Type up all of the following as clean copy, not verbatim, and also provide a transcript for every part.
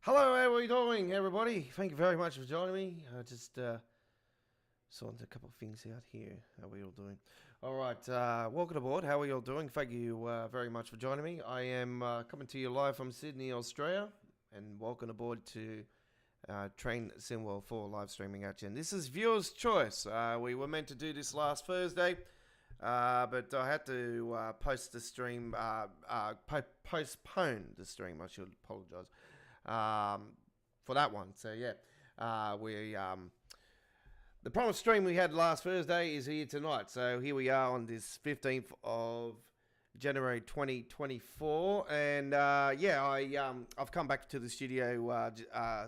Hello, how are we doing, everybody? Thank you very much for joining me. I just sorted a couple of things out here. How are we all doing? All right, welcome aboard. How are you all doing? Thank you very much for joining me. I am coming to you live from Sydney, Australia, and welcome aboard to Train Sinwell 4 live streaming action. This is Viewer's Choice. We were meant to do this last Thursday, but I had to post the stream, postpone the stream. I should apologise. For that one. So yeah, the promised stream we had last Thursday is here tonight. So here we are on this 15th of January 2024, and yeah, I've come back to the studio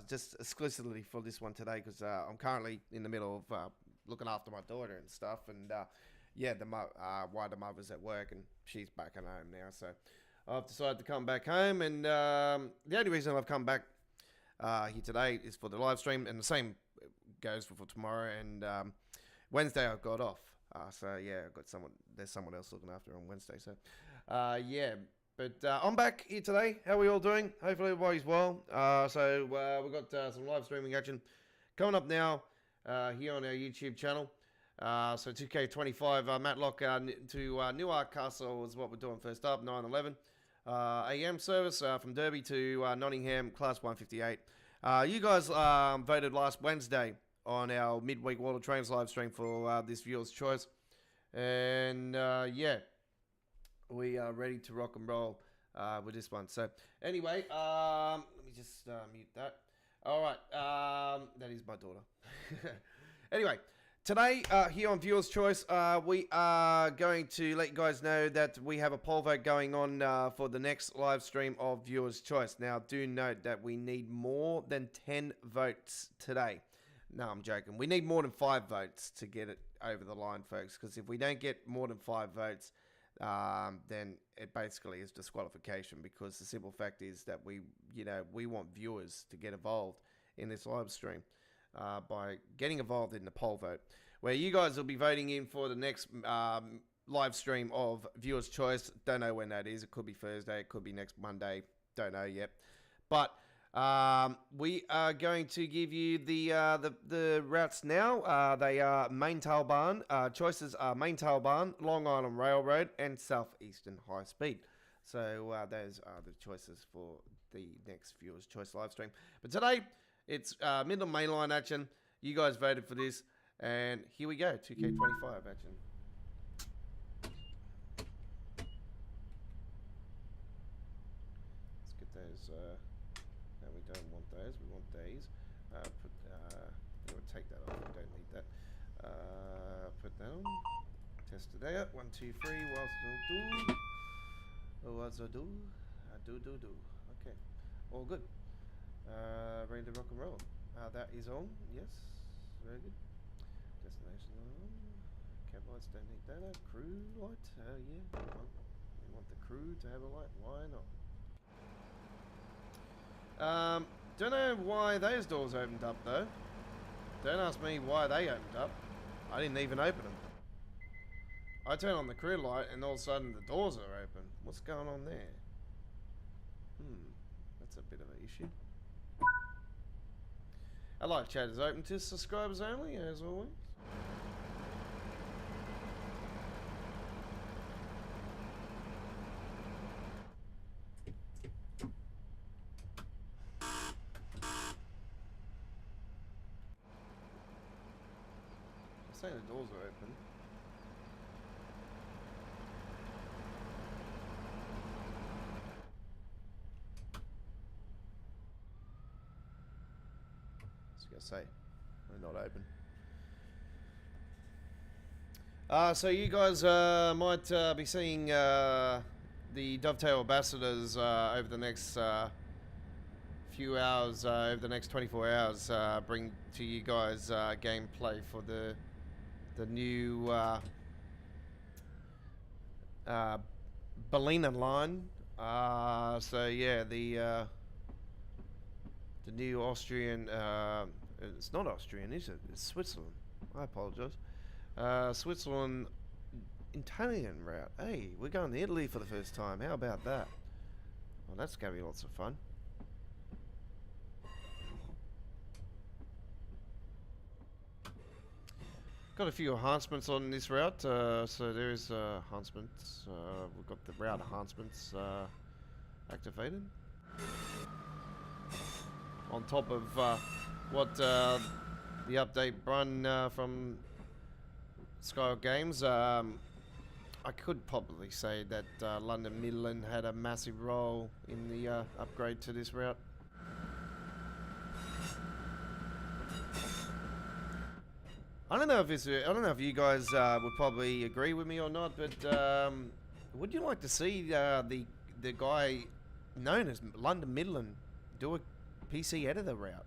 just exclusively for this one today because I'm currently in the middle of looking after my daughter and stuff, and yeah, why the mother's at work and she's back at home now, so I've decided to come back home, and the only reason I've come back here today is for the live stream, and the same goes for tomorrow, and Wednesday I've got off. So yeah, I've got there's someone else looking after her on Wednesday, so yeah, but I'm back here today. How are we all doing? Hopefully everybody's well. So we've got some live streaming action coming up now here on our YouTube channel. So 2K25 Matlock to Newark Castle is what we're doing first up, 9:11 AM service from Derby to Nottingham, Class 158. You guys voted last Wednesday on our midweek World of Trains live stream for this viewer's choice, and yeah, we are ready to rock and roll with this one. So anyway, let me just mute that. All right, that is my daughter. Anyway, today, here on Viewer's Choice, we are going to let you guys know that we have a poll vote going on for the next live stream of Viewer's Choice. Now, do note that we need more than 10 votes today. No, I'm joking. We need more than 5 votes to get it over the line, folks, because if we don't get more than 5 votes, then it basically is disqualification, because the simple fact is that we want viewers to get involved in this live stream. By getting involved in the poll vote, where you guys will be voting in for the next live stream of Viewer's Choice. Don't know when that is. It could be Thursday. It could be next Monday. Don't know yet. But we are going to give you the routes now. They are Main Tail Barn. Choices are Main Tail Barn, Long Island Railroad, and Southeastern High Speed. So those are the choices for the next Viewer's Choice live stream. But today, it's Midland Mainline action. You guys voted for this, and here we go, 2K25 action. Let's get those. No, we don't want those. We want these. I'm going to take that off. We don't need that. Put that on. Test it out. 1, 2, 3. What's it do? What's it do? Do. Okay. All good. Ready to rock and roll. That is on. Yes. Very good. Destination on. Cab lights don't need that. Crew light. Yeah. We want the crew to have a light. Why not? Don't know why those doors opened up though. Don't ask me why they opened up. I didn't even open them. I turn on the crew light and all of a sudden the doors are open. What's going on there? That's a bit of an issue. Our live chat is open to subscribers only, as always. I'm saying the doors are open. I say we're not open. So you guys might be seeing the Dovetail Ambassadors over the next few hours, over the next 24 hours, bring to you guys gameplay for the new Berliner line. So yeah, the new Austrian, it's not Austrian, is it? It's Switzerland. I apologise. Switzerland Italian route. Hey, we're going to Italy for the first time. How about that? Well, that's going to be lots of fun. Got a few enhancements on this route, so there is enhancements. We've got the route enhancements activated. On top of what the update run from Sky Games, I could probably say that London Midland had a massive role in the upgrade to this route. I don't know if you guys would probably agree with me or not, but would you like to see the guy known as London Midland do a PC editor route?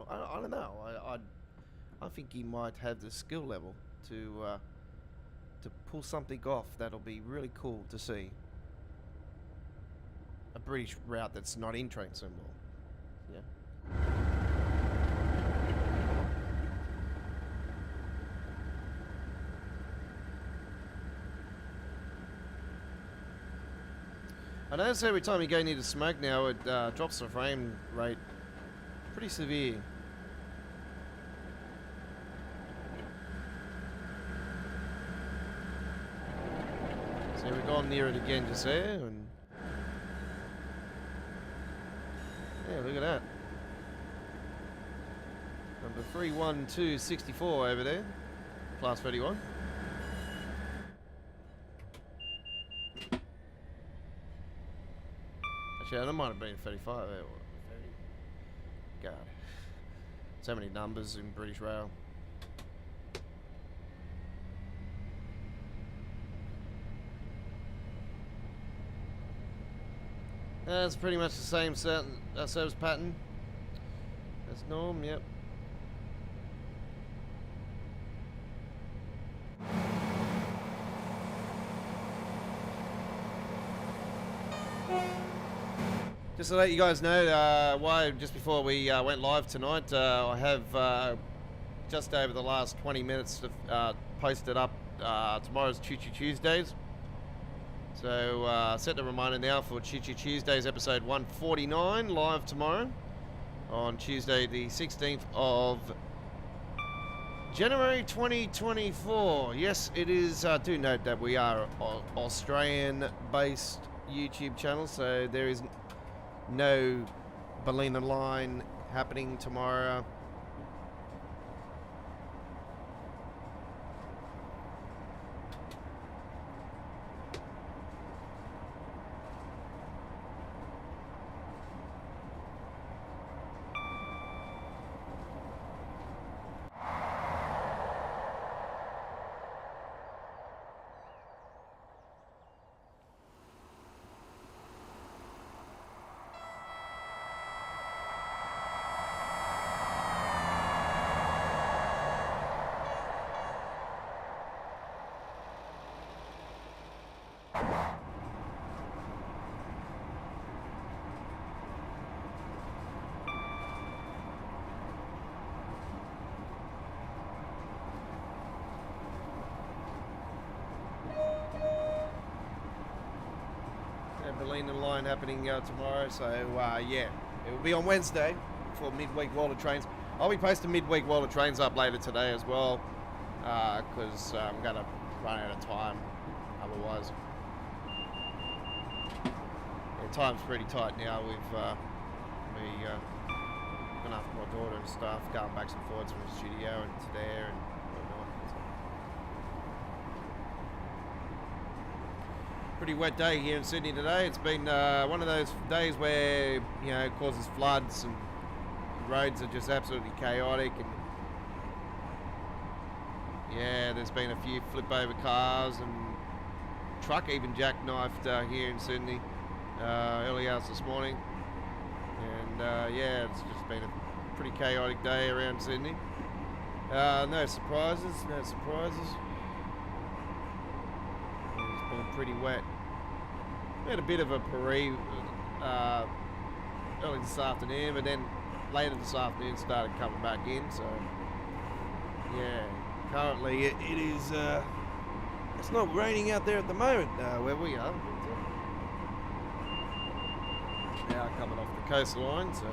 I don't know. I think he might have the skill level to pull something off that'll be really cool to see. A British route that's not in train symbol. Yeah. I notice every time you go near the smoke now, it drops the frame rate pretty severe. So we've gone near it again just there, and yeah, look at that. Number 31264 over there, class 31. Yeah, that might have been 35. God. So many numbers in British Rail. That's pretty much the same service pattern as norm, yep. Just to let you guys know, why just before we went live tonight, I have just over the last 20 minutes posted up tomorrow's Choo Choo Tuesdays. So set the reminder now for Choo Choo Tuesdays episode 149 live tomorrow on Tuesday the 16th of January 2024. Yes, it is. Do note that we are an Australian-based YouTube channel, so there is no Midland Line happening tomorrow. Midland Line happening tomorrow, so yeah, it will be on Wednesday for midweek World of Trains. I'll be posting midweek World of Trains up later today as well, because I'm going to run out of time otherwise. Yeah, time's pretty tight now with me looking after my daughter and stuff, going backs and forwards from the studio and to there and whatnot. Pretty wet day here in Sydney today. It's been one of those days where, you know, it causes floods and roads are just absolutely chaotic, and yeah, there's been a few flip over cars and truck even jackknifed here in Sydney early hours this morning, and yeah, it's just been a pretty chaotic day around Sydney. No surprises. It's been pretty wet. We had a bit of a parade early this afternoon, but then later this afternoon started coming back in, so yeah, currently it is it's not raining out there at the moment where we are, but, now coming off the coastline, so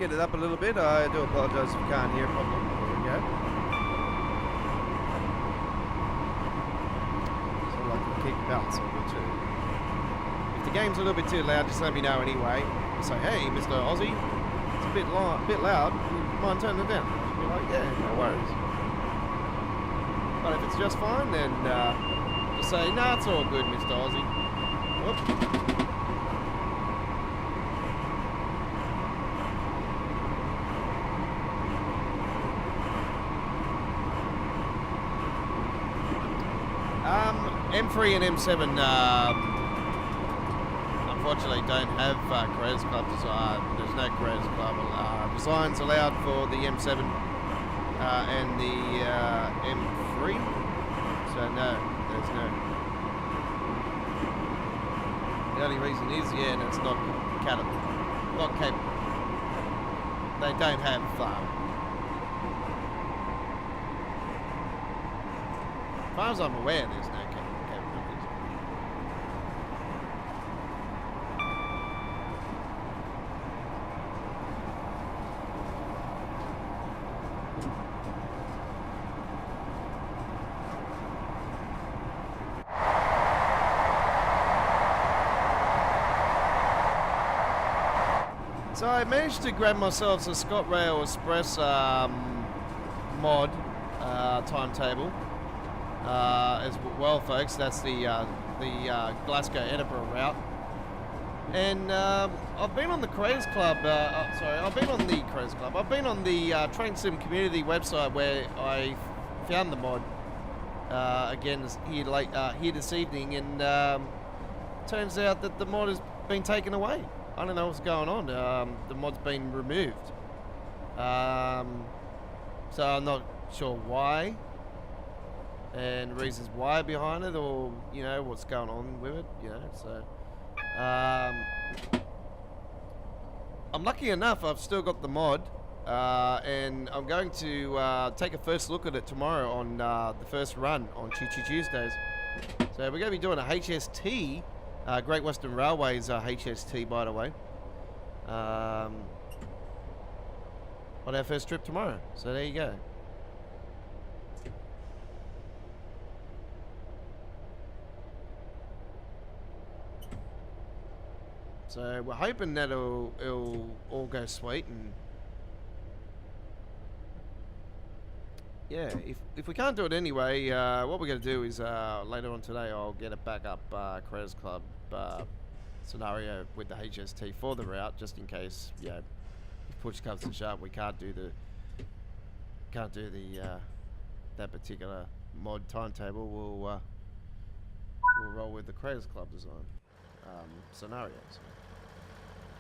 get it up a little bit. I do apologise if you can't hear it properly. There we go. So like a kick balance on it too. If the game's a little bit too loud, just let me know anyway. Say, hey, Mr. Aussie, it's a bit loud. You mind turning it down? I'll be like, yeah, no worries. But if it's just fine, then just say, nah, it's all good, Mr. Aussie. Whoop. M3 and M7 unfortunately don't have Creators Club design. There's no Creators Club designs allowed for the M7 and the M3. So no, there's no. The only reason is, yeah, that's not capable. They don't have. As far as I'm aware, there's no capabilities. So I managed to grab myself a ScotRail Express mod timetable. As well, folks, that's the Glasgow Edinburgh route, and I've been on the Creators Club. I've been on the Creators Club. I've been on the Train Sim community website where I found the mod again here this evening, and turns out that the mod has been taken away. I don't know what's going on. The mod's been removed, so I'm not sure why. And reasons why behind it, or you know what's going on with it, you know. So I'm lucky enough I've still got the mod, and I'm going to take a first look at it tomorrow on the first run on Choo Choo Tuesdays. So we're going to be doing a HST, Great Western Railways HST, by the way, on our first trip tomorrow. So there you go. So we're hoping that it'll all go sweet, and yeah, if we can't do it anyway, what we're going to do is later on today I'll get a backup Creators Club scenario with the HST for the route, just in case, you know, if push comes to shove, we can't do the that particular mod timetable. We'll roll with the Creators Club design scenarios.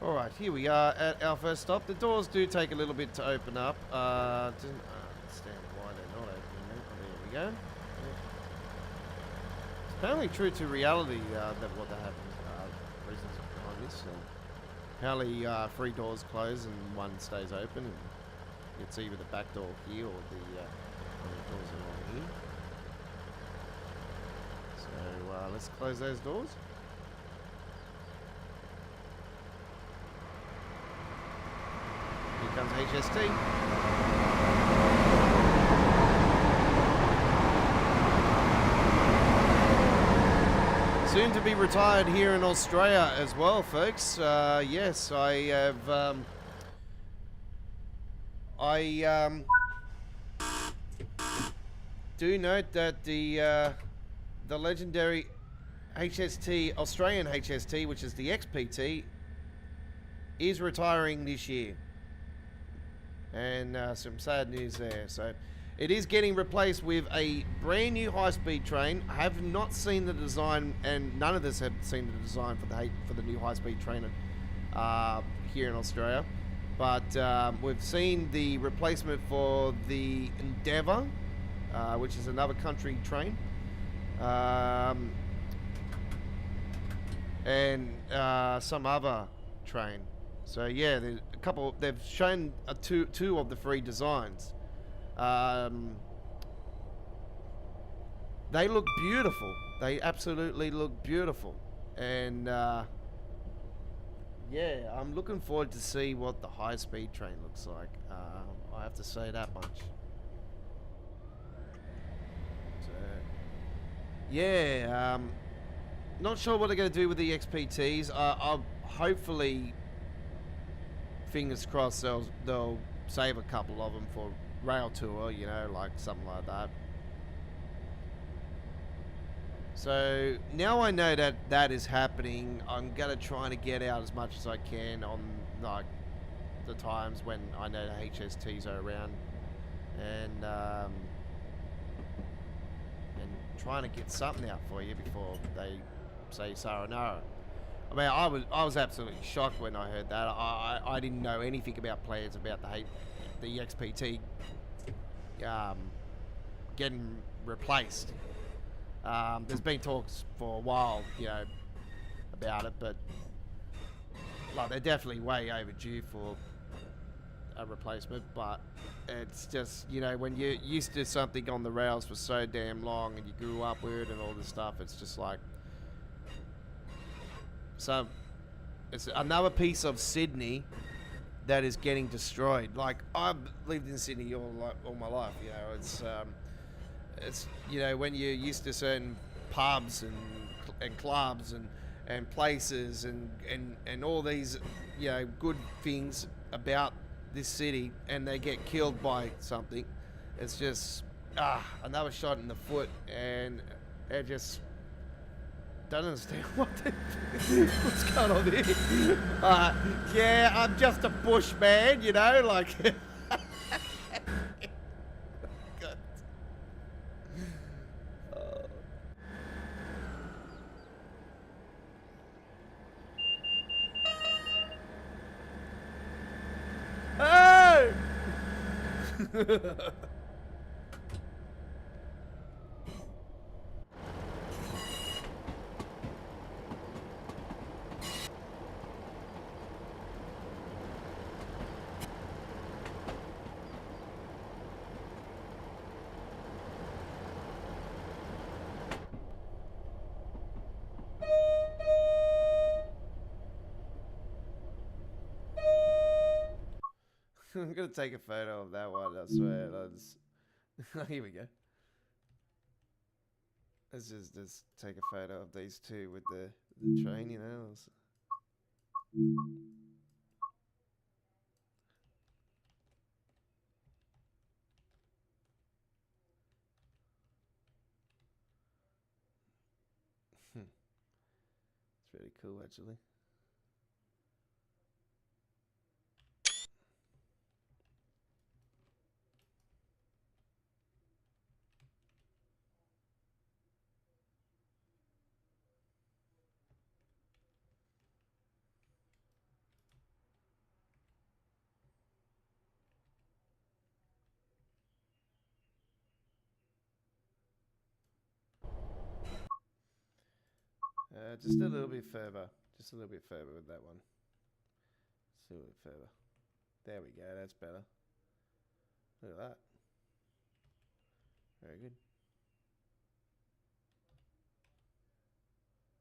Alright, here we are at our first stop. The doors do take a little bit to open up. Didn't understand why they're not opening it. Oh, there we go. Yeah. It's apparently true to reality that what that happens. Reasons behind this. Apparently 3 doors close and 1 stays open. And it's either the back door here or the doors along here. So let's close those doors. Here comes HST. Soon to be retired here in Australia as well, folks. Yes, I have. Do note that the legendary HST, Australian HST, which is the XPT, is retiring this year. And some sad news there. So it is getting replaced with a brand new high-speed train. I have not seen the design, and none of us have seen the design for the new high-speed train here in Australia. But we've seen the replacement for the Endeavour, which is another country train, and some other train. So yeah, there's a couple. They've shown two of the 3 designs. They look beautiful. They absolutely look beautiful, and yeah, I'm looking forward to see what the high-speed train looks like. I have to say that much. So, yeah, not sure what they're going to do with the XPTs. I'll hopefully, fingers crossed, they'll save a couple of them for rail tour, you know, like something like that. So now I know that that is happening. I'm gonna try to get out as much as I can on like the times when I know the HSTs are around, and trying to get something out for you before they say sayonara. I mean, I was absolutely shocked when I heard that. I didn't know anything about plans about the XPT getting replaced. There's been talks for a while, you know, about it, but like they're definitely way overdue for a replacement. But it's just, you know, when you're used to something on the rails for so damn long and you grew up with it and all this stuff, it's just like, so it's another piece of Sydney that is getting destroyed. Like, I've lived in Sydney all my life, you know. It's you know, when you're used to certain pubs and clubs and places and all these, you know, good things about this city, and they get killed by something, it's just another shot in the foot, and it just don't understand what's going on here. Yeah, I'm just a bushman, you know, like. Hey! I'm gonna take a photo of that one, I swear. Here we go. Let's just take a photo of these two with the train, you know. It's really cool, actually. Just a little bit further. Just a little bit further with that one. Just a little bit further. There we go, that's better. Look at that. Very good.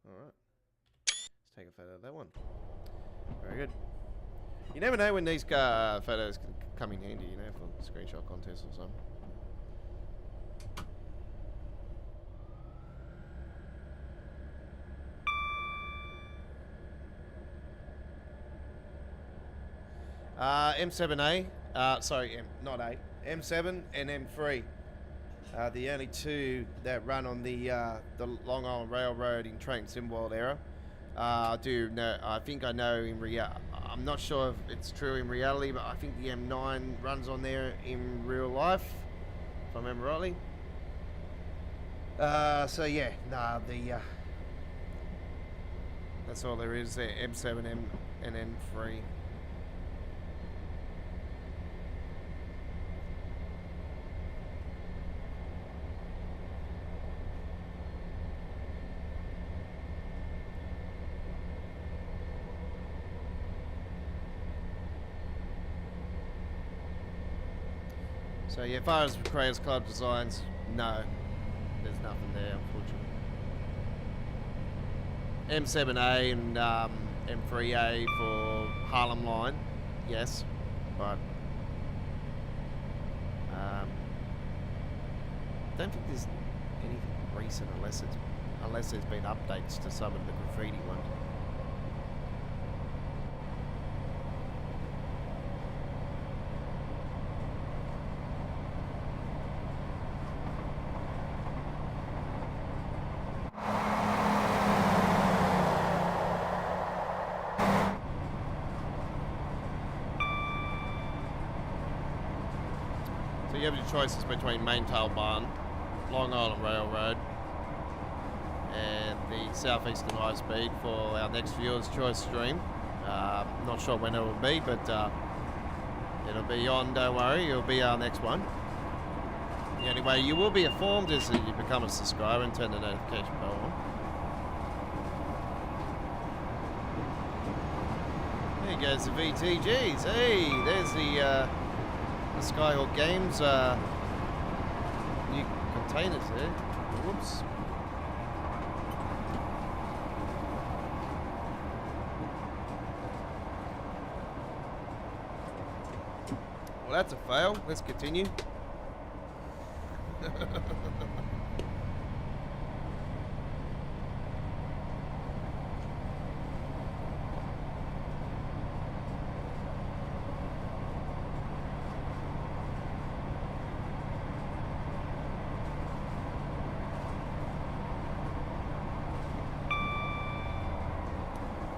Alright. Let's take a photo of that one. Very good. You never know when these photos can come in handy, you know, for screenshot contests or something. M7A, sorry, not A, M7 and M3, the only two that run on the Long Island Railroad in Train Simworld era. I do know, I think I know I'm not sure if it's true in reality, but I think the M9 runs on there in real life, if I remember rightly. So yeah, that's all there is there, M7 and M3. So yeah, as far as Creators Club designs, no, there's nothing there, unfortunately. M7A and M3A for Harlem Line, yes, but I don't think there's anything recent unless there's been updates to some of the graffiti ones. So you have your choices between Main Tail Barn, Long Island Railroad, and the Southeastern High Speed for our next viewer's choice stream. Not sure when it will be, but it'll be on, don't worry, it'll be our next one. Anyway, you will be informed as you become a subscriber and turn the notification bell on. There goes the VTGs. Hey, there's the Skyhawk Games new containers there. Whoops. Well, that's a fail. Let's continue.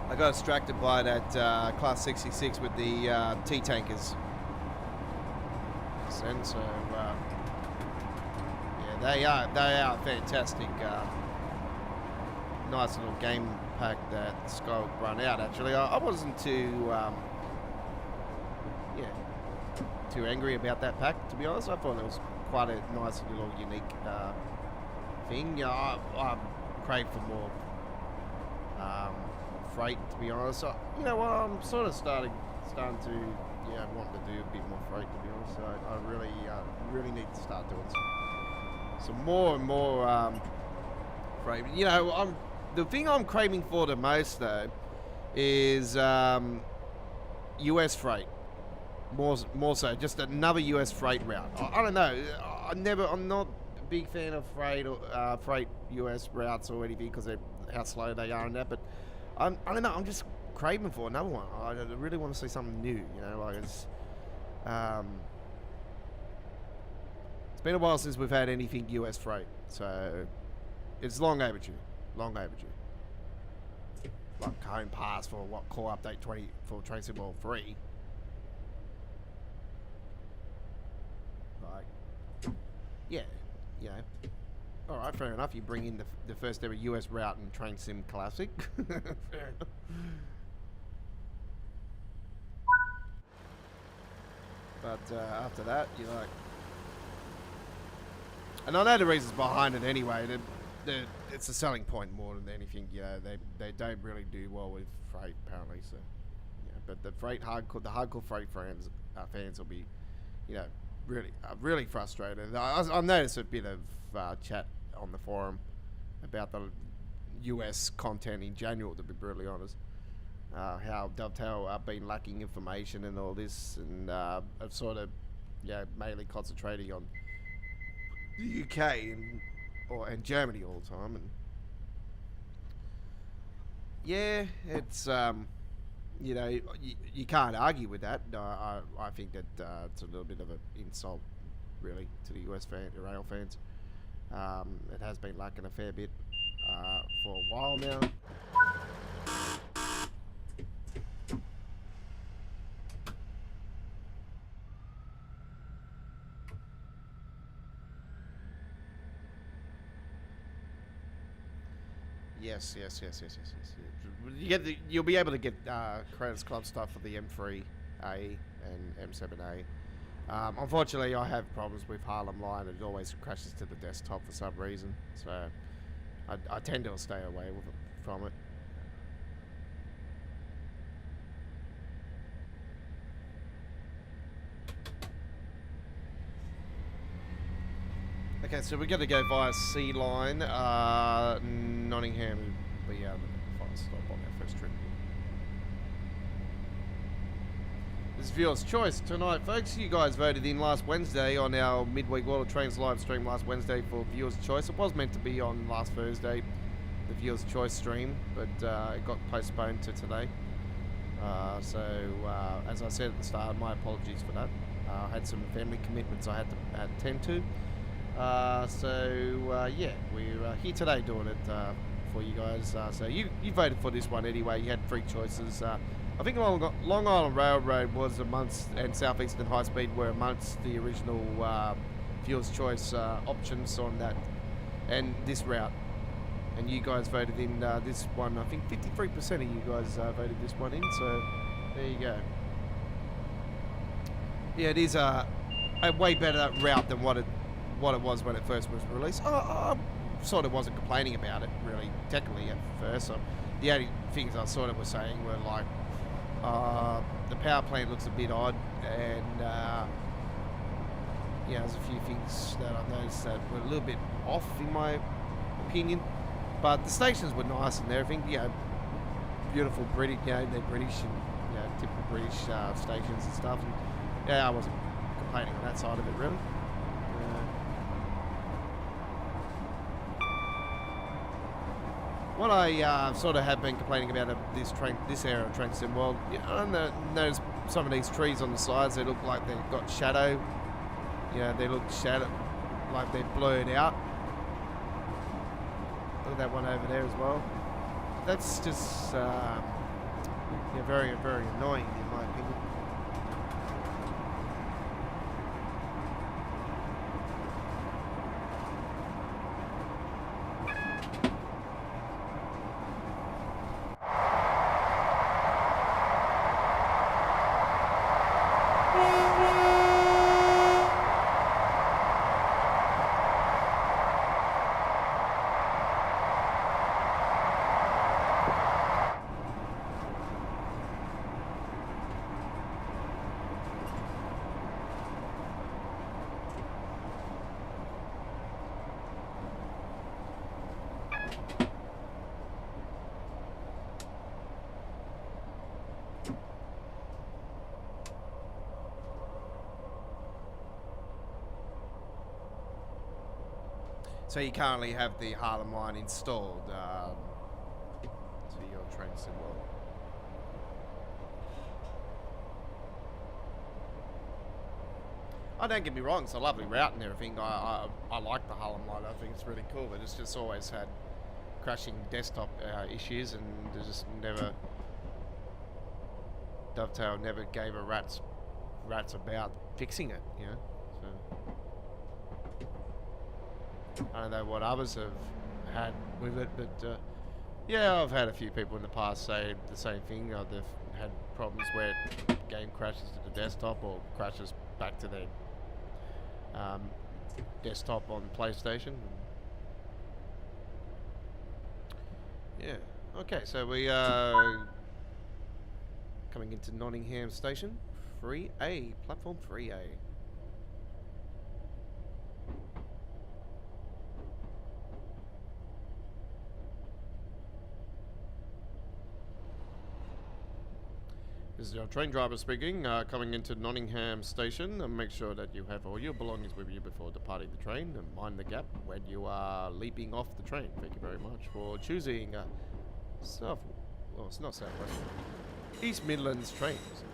I got distracted by that Class 66 with the T-tankers. And so, yeah, they are fantastic. Nice little game pack that Skyhawk run out. Actually, I wasn't too angry about that pack, to be honest. I thought it was quite a nice little unique thing. Yeah, I crave for more freight, to be honest. So, you know what? I'm sort of starting to want to do a bit more freight, to be honest. So I really need to start doing some more and more freight. You know, the thing I'm craving for the most though is US freight. More so, just another US freight route. I don't know. I'm not a big fan of freight US routes or anything because of how slow they are and that. But I don't know. I'm just craving for another one. I really want to see something new. You know, like it's been a while since we've had anything US freight, so it's long overdue. Long overdue. Like Cone Pass for what core update 20 for Train Symbol 3. Like, yeah, you know. All right, fair enough. You bring in the first ever US route in Train Sim Classic. Fair enough. But after that, you're like, and I know the reasons behind it anyway. It's a selling point more than anything. You know, they don't really do well with freight apparently. So, yeah, but the hardcore freight fans will be, you know, really frustrated. I've noticed a bit of chat on the forum about the US content in general, to be brutally honest. How Dovetail have been lacking information and all this, and I've sort of, mainly concentrating on the UK and Germany all the time, and yeah, it's you know, you can't argue with that. I think that it's a little bit of an insult, really, to the US rail fans. It has been lacking a fair bit for a while now. Yes. You'll be able to get Credits Club stuff for the M3A and M7A. Unfortunately, I have problems with Harlem Line. It always crashes to the desktop for some reason, so I tend to stay away from it. Okay, so we're going to go via Sea Line. Nottingham will be able to find a stop on our first trip. It's viewer's choice tonight, folks. You guys voted in last Wednesday on our midweek World of Trains live stream last Wednesday for viewer's choice. It was meant to be on last Thursday, the viewer's choice stream, but it got postponed to today. As I said at the start, my apologies for that. I had some family commitments I had to attend to. Yeah, we're here today doing it for you guys. So you voted for this one anyway. You had 3 choices. I think Long Island Railroad was amongst, and Southeastern High Speed were amongst the original viewer's choice options on that, and this route. And you guys voted in this one. I think 53% of you guys voted this one in, so there you go. Yeah, it is a way better route than what it was when it first was released. I sort of wasn't complaining about it, really, technically at first. So the only things I sort of was saying were like, the power plant looks a bit odd, and yeah, there's a few things that I noticed that were a little bit off in my opinion. But the stations were nice and everything, you know, beautiful British, you know, they're British and, you know, typical British stations and stuff. And yeah, I wasn't complaining on that side of it, really. What I sort of have been complaining about this era of train sim world, I notice some of these trees on the sides, they look like they've got shadow. You know, they look shadow, like they're blurred out. Look at that one over there as well. That's just yeah, very, very annoying in my opinion. So you currently have the Harlem line installed to your train sim world. Oh, don't get me wrong, it's a lovely route and everything. I like the Harlem line. I think it's really cool, but it's just always had crashing desktop issues, and they just never Dovetail never gave a rat's about fixing it, you know. So I don't know what others have had with it, but yeah, I've had a few people in the past say the same thing. They've had problems where game crashes to the desktop or crashes back to their desktop on PlayStation. Yeah. Okay, so we are coming into Nottingham Station, 3A, platform 3A. This is your train driver speaking, coming into Nottingham Station. Make sure that you have all your belongings with you before departing the train, and mind the gap when you are leaping off the train. Thank you very much for choosing well, it's not Southwest, East Midlands trains.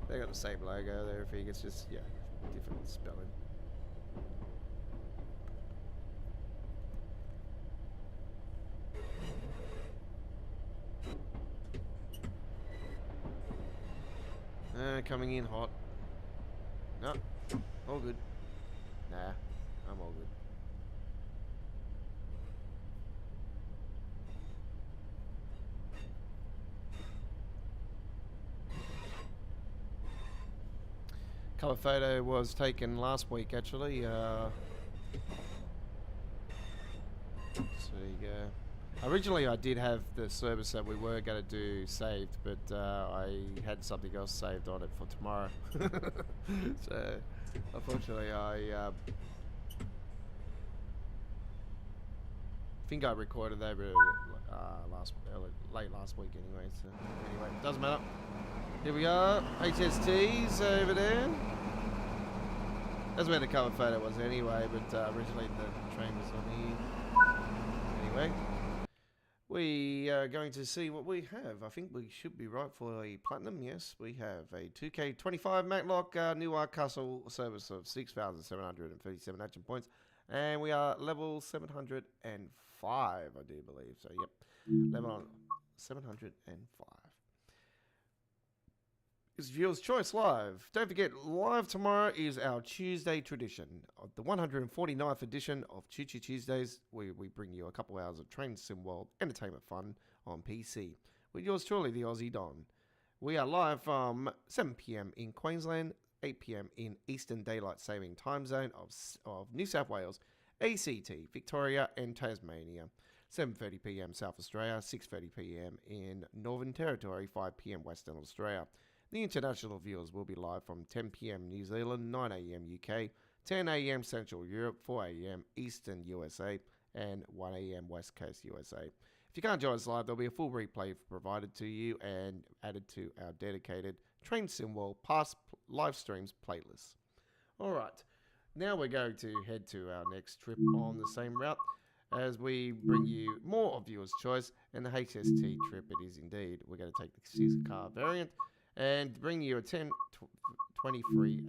They got the same logo there, I think it's just, yeah, different spelling. Coming in hot. No, all good. Nah, I'm all good. Cover photo was taken last week, actually. So there you go. Originally, I did have the service that we were going to do saved, but I had something else saved on it for tomorrow. So, unfortunately, I think I recorded over late late last week anyway, so anyway, doesn't matter. Here we are, HST's over there. That's where the cover photo was anyway, but originally the train was on here. Anyway, we are going to see what we have. I think we should be right for a platinum. Yes, we have a 2K25 Matlock Newark Castle service of 6,737 action points. And we are level 705, I do believe. So, yep, level 705. It's Viewer's Choice Live. Don't forget, live tomorrow is our Tuesday tradition. The 149th edition of Choo Choo Tuesdays, where we bring you a couple hours of Train Sim World entertainment fun on PC. With yours truly, the Aussie Don. We are live from 7 p.m. in Queensland, 8 p.m. in Eastern Daylight Saving Time Zone of New South Wales, ACT, Victoria and Tasmania. 7:30 p.m. South Australia, 6:30 p.m. in Northern Territory, 5 p.m. Western Australia. The international viewers will be live from 10 p.m. New Zealand, 9 a.m. UK, 10 a.m. Central Europe, 4 a.m. Eastern USA, and 1 a.m. West Coast USA. If you can't join us live, there'll be a full replay provided to you and added to our dedicated Train Sim World past live streams playlist. All right, now we're going to head to our next trip on the same route as we bring you more of Viewer's Choice and the HST trip. It is indeed. We're going to take the Caesar car variant and bring you a 10:23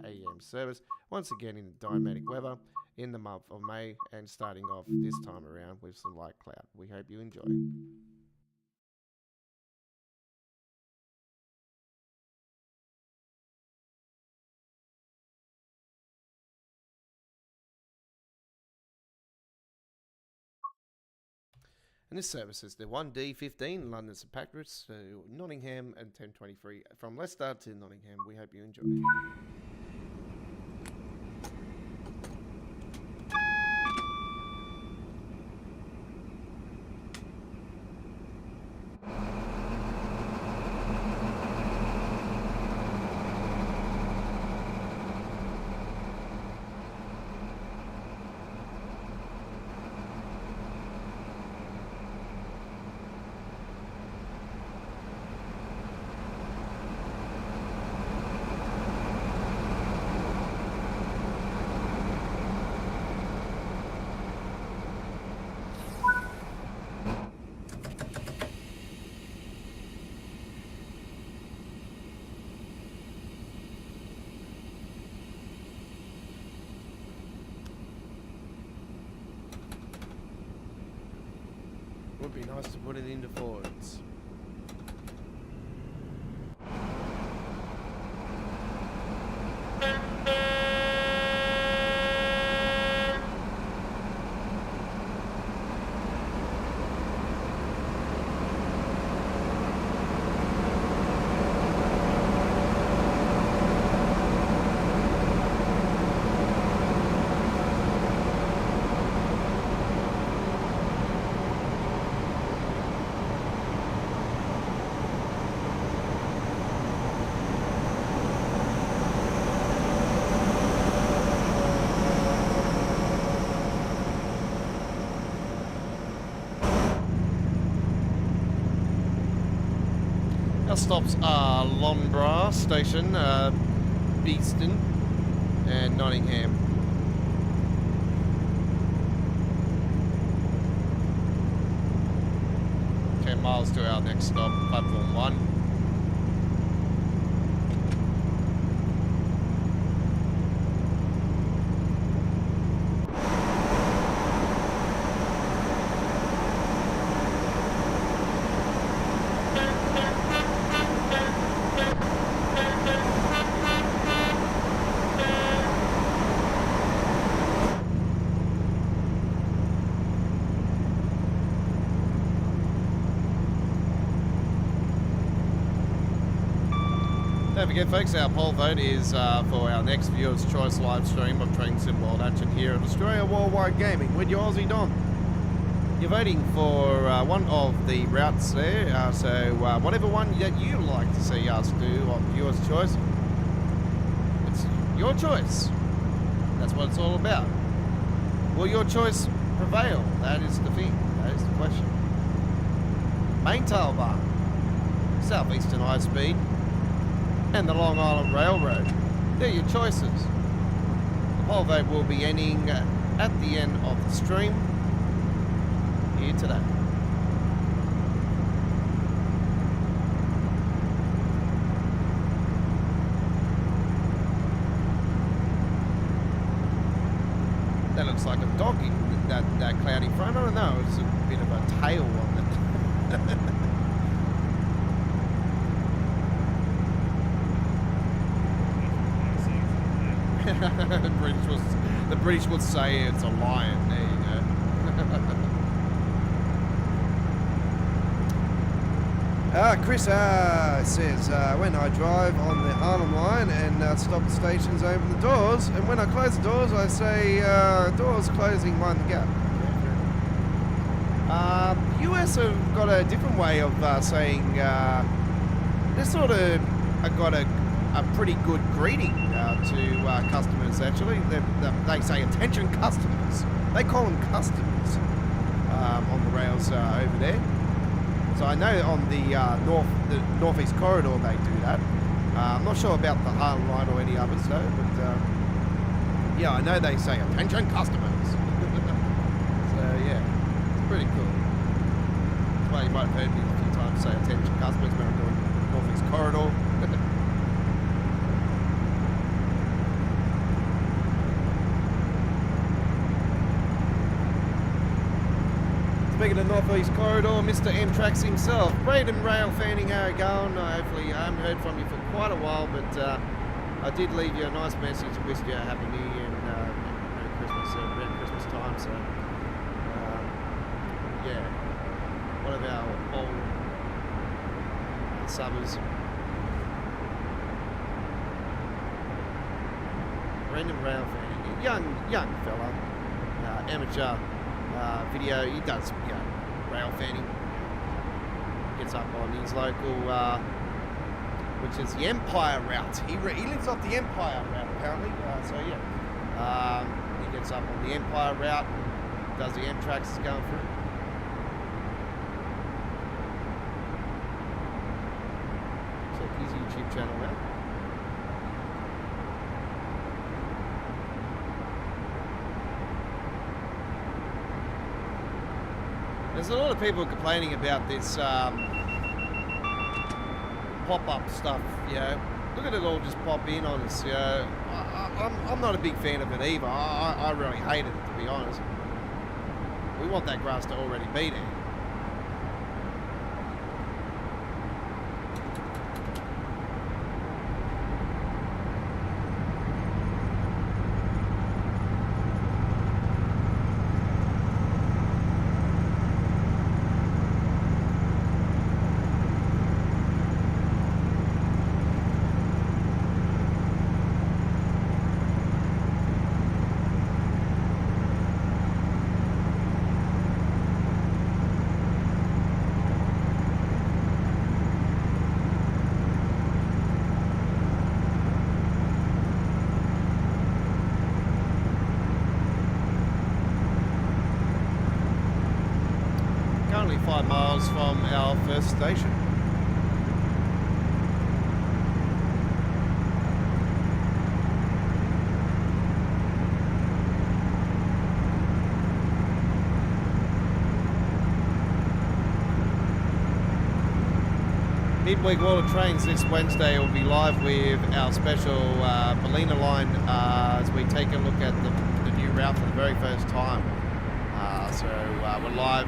a.m. service, once again in dynamic weather in the month of May, and starting off this time around with some light cloud. We hope you enjoy. And this service is the 1D15 London St Pancras to Nottingham and 10:23 from Leicester to Nottingham. We hope you enjoy. Would be nice to put it into forwards. Our stops are Lonborough Station, Beeston and Nottingham. 10 miles to our next stop, platform 1. Don't forget, folks, our poll vote is for our next Viewer's Choice live stream of Train Sim World action here at Australia Worldwide Gaming with your Aussie Don. You're voting for one of the routes there, so whatever one that you like to see us do on Viewer's Choice, it's your choice. That's what it's all about. Will your choice prevail? That is the thing. That is the question. Maintail Bar, Southeastern High Speed, and the Long Island Railroad. They're your choices. The poll vote will be ending at the end of the stream here today. That looks like a dog in that cloudy front. I don't know, it's a bit of a tail on it. the British would say it's a lion. There you go. Chris says, when I drive on the Harlem line and stop at stations, open the doors, and when I close the doors, I say, doors closing, mind the gap. US have got a different way of saying, they sort of got a pretty good greeting to customers, actually. They say attention customers. They call them customers on the rails over there. So I know on the northeast corridor they do that. I'm not sure about the Harlem line or any others though, but yeah, I know they say attention customers. So yeah, it's pretty cool. Well, you might have heard me a few times say attention customers when I'm doing northeast corridor. Speaking of Northeast Corridor, Mr. M-Trax himself, Braden Rail Fanning, how are you going? Hopefully I haven't heard from you for quite a while, but I did leave you a nice message, wished you a Happy New Year and Merry Christmas, Merry Christmas time, so yeah, one of our old subbers. Brendan Rail Fanning, young fella, amateur. Video, he does, rail fanning. Gets up on his local, which is the Empire route. He lives off the Empire route apparently. So yeah, he gets up on the Empire route, does the M-Trax is going through. Check his YouTube channel out. There's a lot of people complaining about this pop-up stuff, Look at it all just pop in on us, I'm not a big fan of it either. I really hate it, to be honest. We want that grass to already be there. Currently 5 miles from our first station. Midweek World of Trains this Wednesday will be live with our special Ballina line as we take a look at the new route for the very first time. So we're live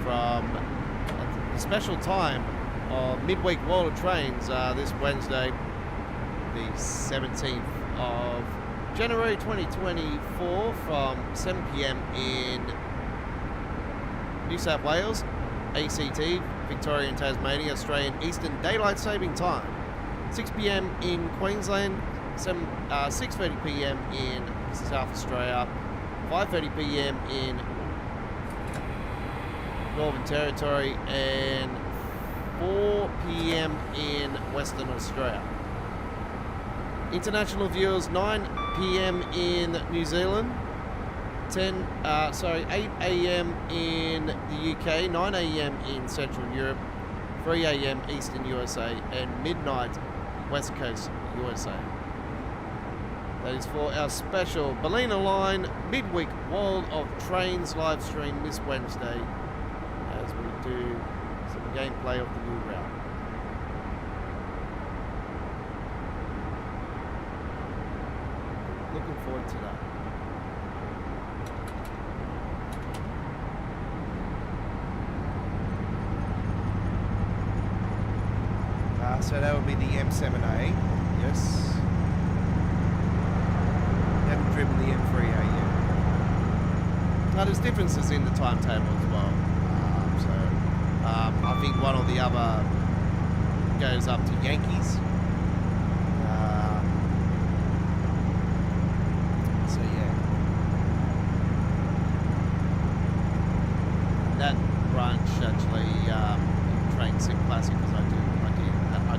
from the special time of Midweek World of Trains this Wednesday, the 17th of January 2024 from 7 p.m. in New South Wales, ACT, Victoria and Tasmania, Australian Eastern Daylight Saving Time. 6 p.m. in Queensland, 6:30 p.m. in South Australia, 5:30 p.m. in Northern Territory, and 4 p.m. in Western Australia. International viewers, 9 p.m. in New Zealand, 8 a.m. in the UK, 9 a.m. in Central Europe, 3 a.m. Eastern USA, and midnight West Coast USA. That is for our special Ballina Line midweek World of Trains live stream this Wednesday as we do some gameplay of the new route. Looking forward to that. So that would be the M7A, yes. Haven't driven the M3A yet. Now there's differences in the timetable as well. I think one or the other goes up to Yankees. So yeah. That branch actually, Train Sim Classic, because I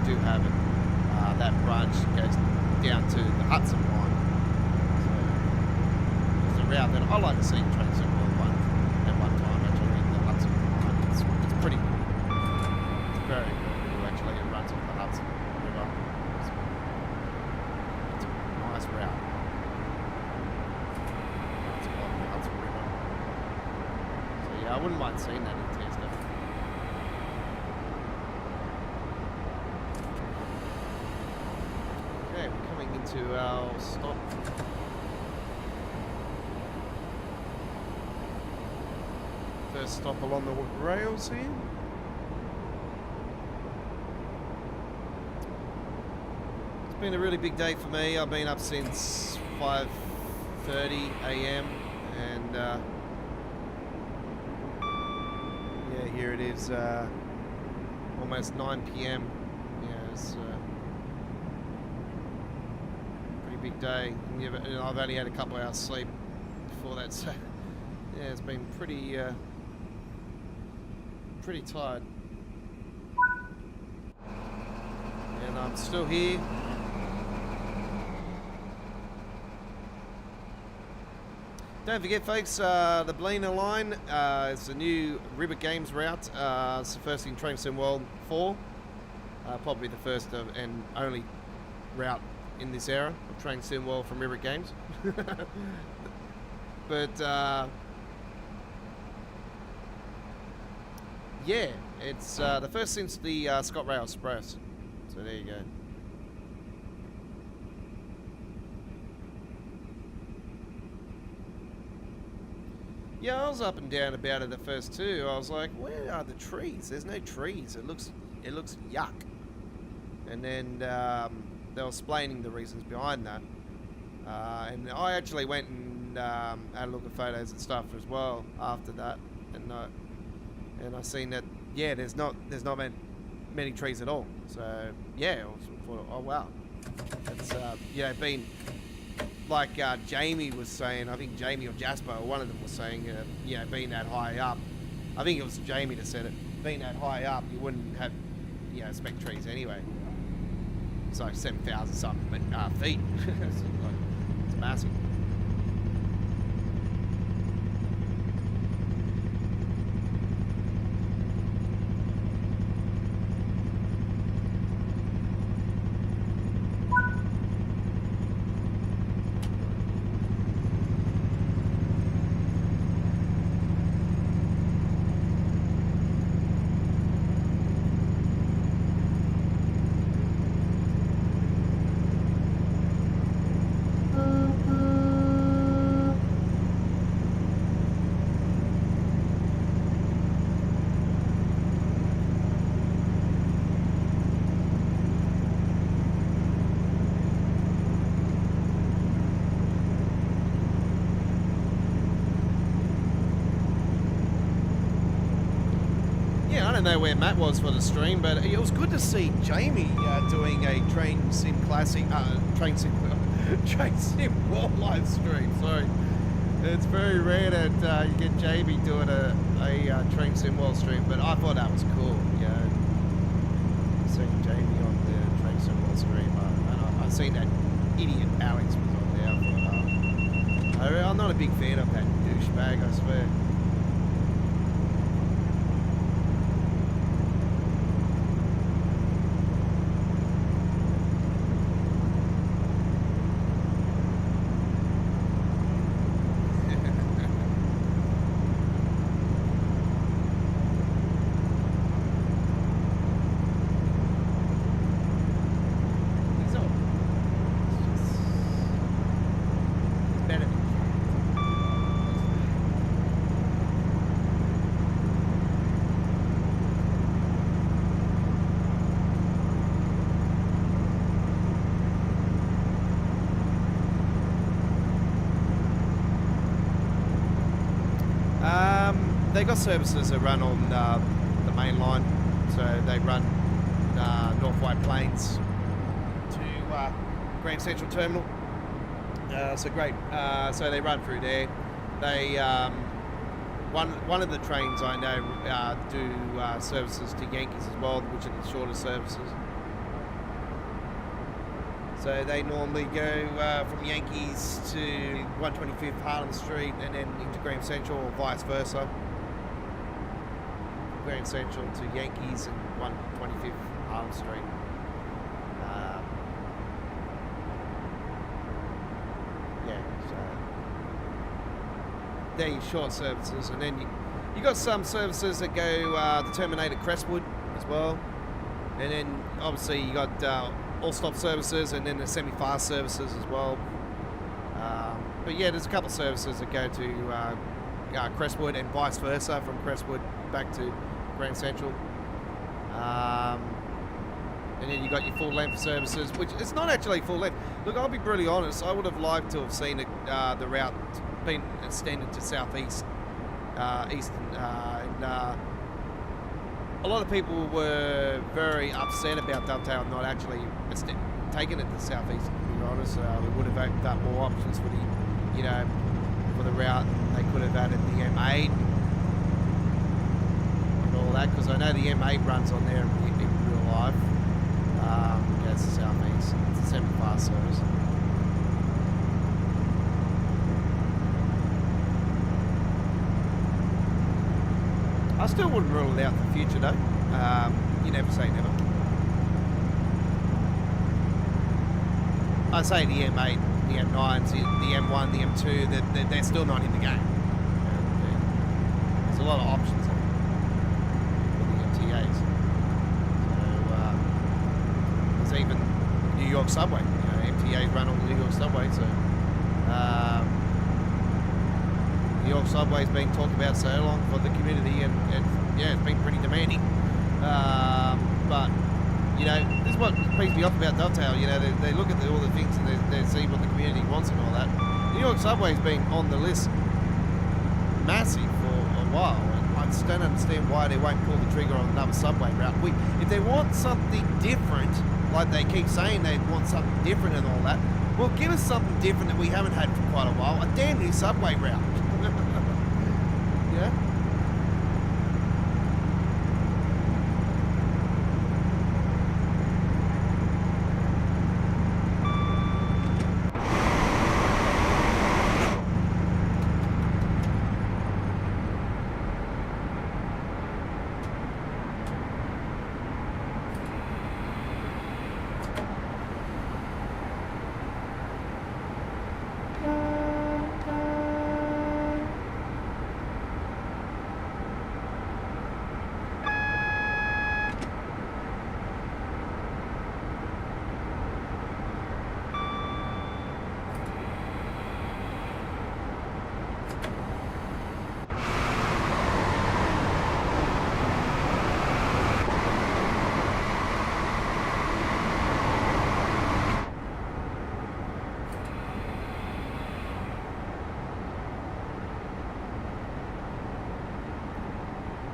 do have it. That branch goes down to the Hudson line. So it's a route that I like to see Train Sim World at one time actually in the Hudson line. It's pretty cool. It's very cool actually. It runs off the Hudson River. It's a nice route. It's along the Hudson River. So yeah, I wouldn't mind seeing that in Tesla. To our stop. First stop along the rails here. It's been a really big day for me. I've been up since 5:30 a.m. and yeah, here it is, almost 9 p.m. Yeah, it's big day, and I've only had a couple hours sleep before that, so yeah, it's been pretty tired, and I'm still here. Don't forget folks, the Ballina Line is a new River Games route. It's the first in Train Sim World 4, probably the first of and only route in this era of Train Sim World from River Games. But yeah, it's the first since the ScotRail Express. So there you go. Yeah, I was up and down about it at first too. I was like, where are the trees? There's no trees. It looks yuck. And then they were explaining the reasons behind that, and I actually went and had a look at photos and stuff as well after that, and I seen that yeah, there's not many trees at all. So yeah, I thought, oh wow, it's been like Jamie was saying. I think Jamie or Jasper or one of them was saying, being that high up. I think it was Jamie that said it. Being that high up, you wouldn't have spec trees anyway. It's like 7,000 something feet. It's massive. I don't know where Matt was for the stream, but it was good to see Jamie doing a Train Sim Classic, Train Sim World live stream. Sorry, it's very rare that you get Jamie doing a Train Sim World stream, but I thought that was cool. Seeing Jamie on the Train Sim World stream, and I've seen that idiot Alex was on there. I I'm not a big fan of that douchebag, I swear. They got services that run on the main line, so they run North White Plains to Grand Central Terminal. So great. So they run through there. They one of the trains I know do services to Yankees as well, which are the shorter services. So they normally go from Yankees to 125th Harlem Street and then into Grand Central, or vice versa. Grand Central to Yankees and 125th Harlem Street. Yeah, so they're your short services, and then you got some services that go to terminate at Crestwood as well, and then obviously you got all stop services and then the semi-fast services as well. But yeah, there's a couple of services that go to Crestwood and vice versa, from Crestwood back to Grand Central. And then you got your full length services, which it's not actually full length. Look, I'll be brutally honest, I would have liked to have seen the route being extended to southeast, eastern, and a lot of people were very upset about Dovetail not actually taking it to southeast, to be honest. We would have opened up more options for the, for the route. They could have added the M8 and all that, because I know the M8 runs on there in real life. Goes to southeast. It's a semi-fast service. I still wouldn't rule it out for the future though. You never say never. I say the M8, the M9s, the M1, the M2, they're still not in the game. There's a lot of options there for the MTAs. So, there's even New York Subway. MTAs run on the New York Subway, so New York Subway's been talked about so long for the community, and yeah, it's been pretty demanding. But this is what brings me off about Dovetail. They look at all the things and they see what the community wants and all that. New York Subway's been on the list massive for a while, and I just don't understand why they won't pull the trigger on another subway route. If they want something different, like they keep saying they want something different and all that, well, give us something different that we haven't had for quite a while. A damn new subway route. Yeah.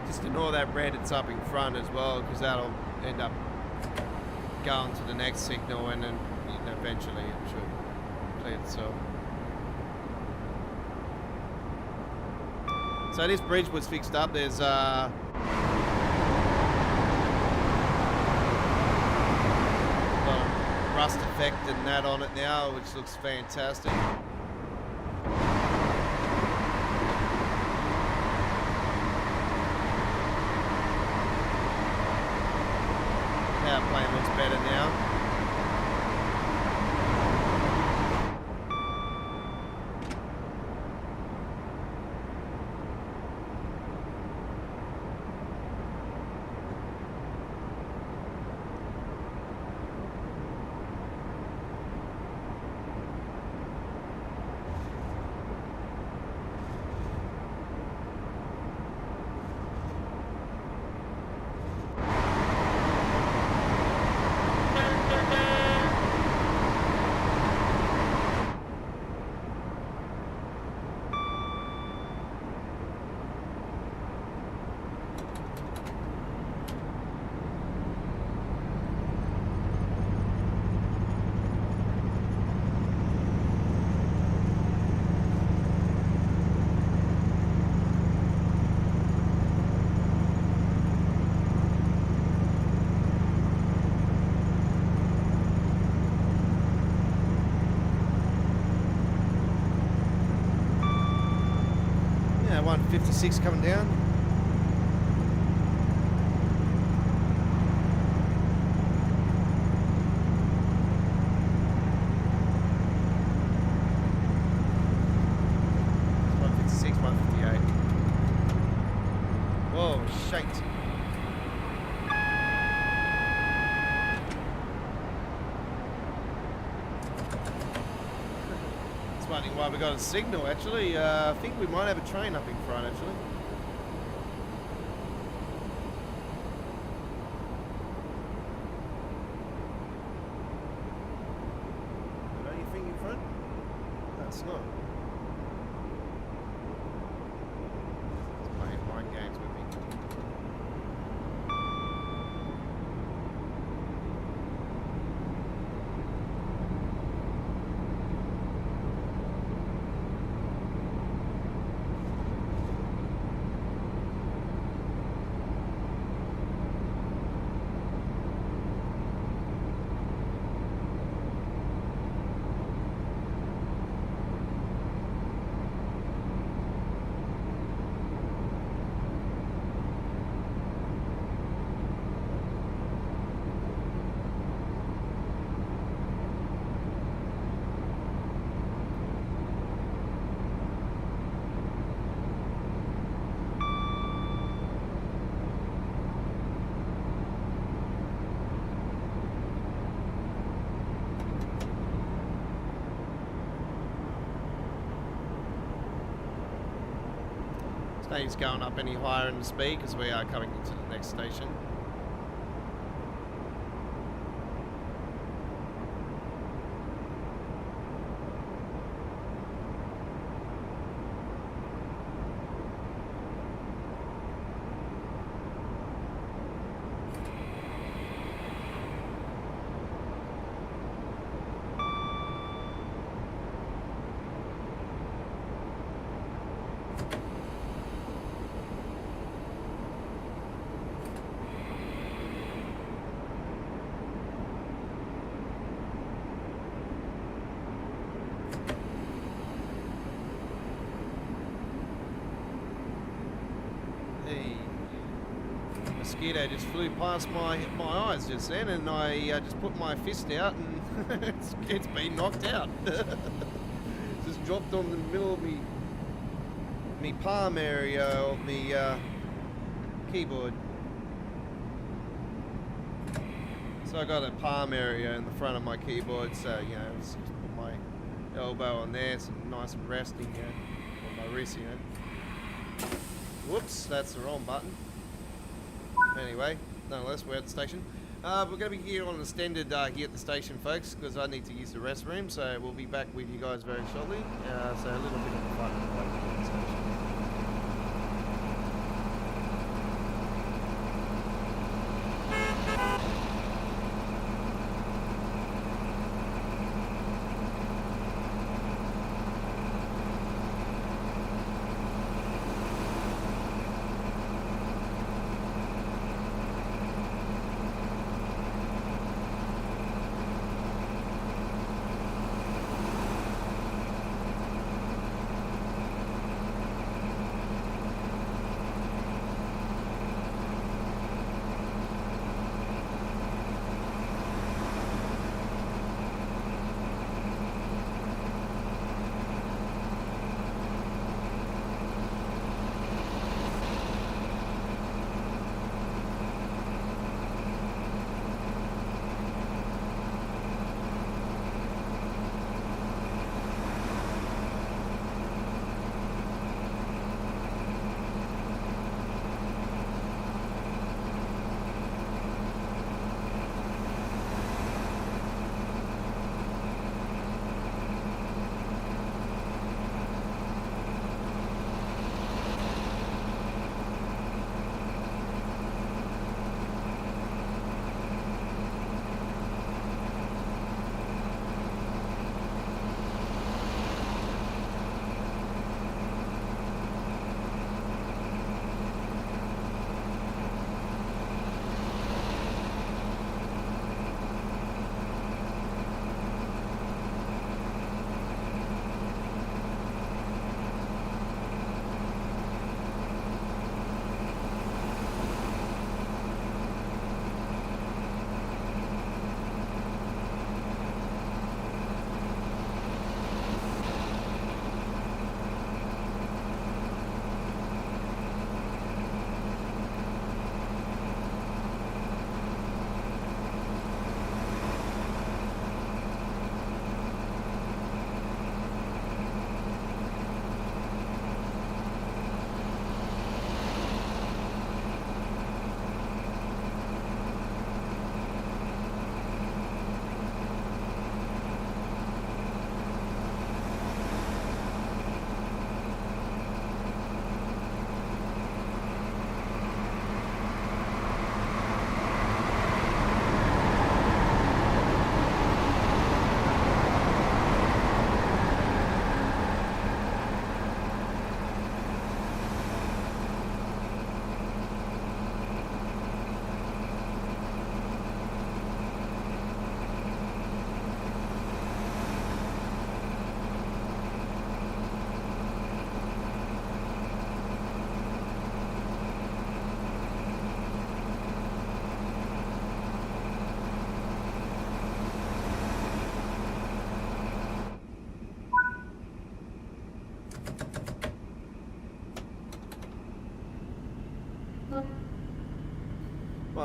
Just ignore that red it's up in front as well, because that'll end up going to the next signal, and then eventually it should clear itself. So this bridge was fixed up. There's rust effect and that on it now, which looks fantastic. better now. Yeah, 156 coming down. Whoa, shite. It's wondering why we got a signal, actually. I think we might have a train up in front, actually. Is there anything in front? That's not. Mind games with me. He's going up any higher in the speed because we are coming into the next station. Mosquito just flew past my eyes just then, and I just put my fist out, and it's been knocked out. Just dropped on the middle of me palm area of me keyboard. So I got a palm area in the front of my keyboard, so you know, just put my elbow on there, so nice and resting, you know, on my wrist, you know. Whoops, that's the wrong button. Anyway, nonetheless, we're at the station. We're going to be here on extended here at the station, folks, because I need to use the restroom, so we'll be back with you guys very shortly. So a little bit of fun at the station.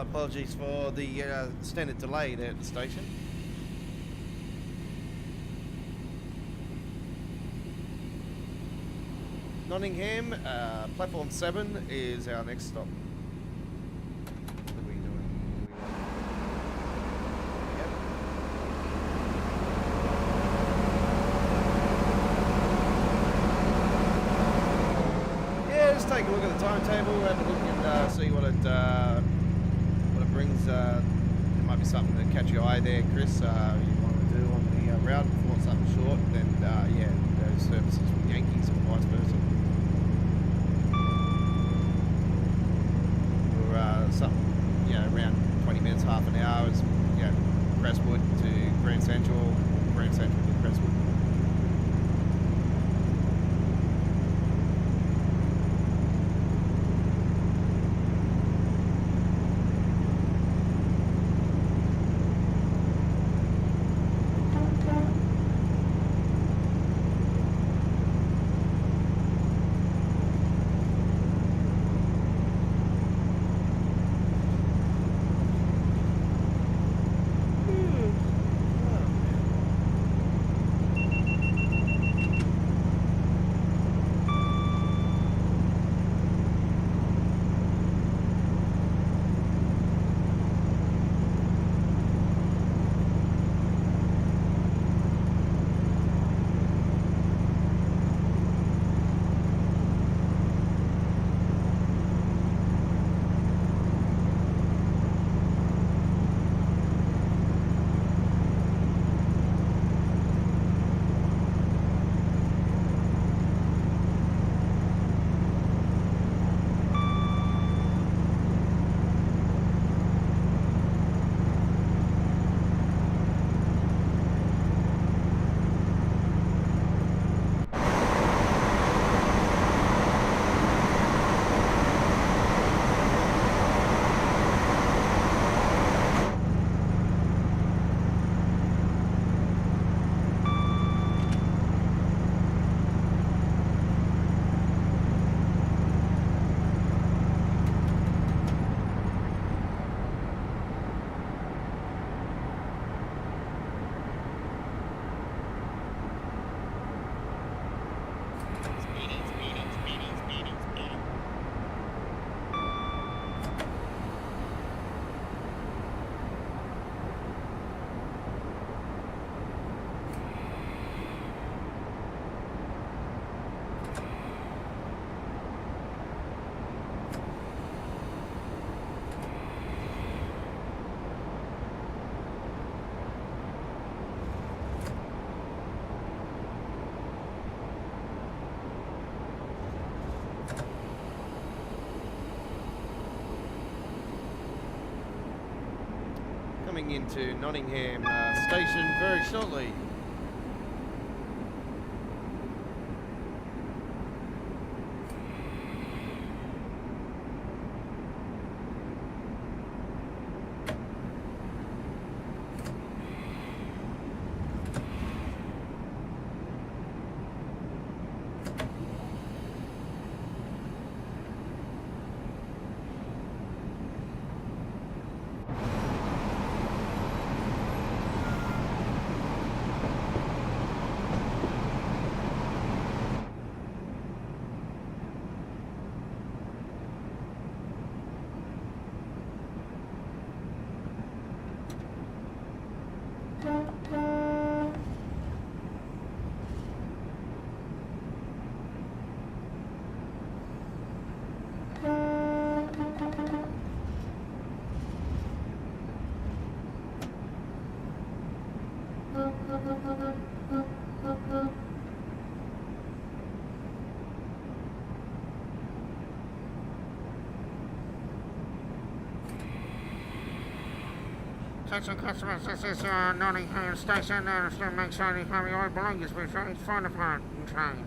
apologies for the standard delay there at the station. Nottingham, platform 7 is our next stop. What are we doing? Yep. Yeah, just take a look at the timetable, have a look and see what it brings. There might be something to catch your eye there, Chris. You want to do on the route. If you want something short, then yeah, those services with Yankees or vice versa. Something, you know, around 20 minutes, half an hour is, you know, Crestwood to Grand Central to Crestwood. Coming into Nottingham station very shortly. Attention customers, this is your Nottingham station. Just to make sure you have your belongings with you. Fire department train.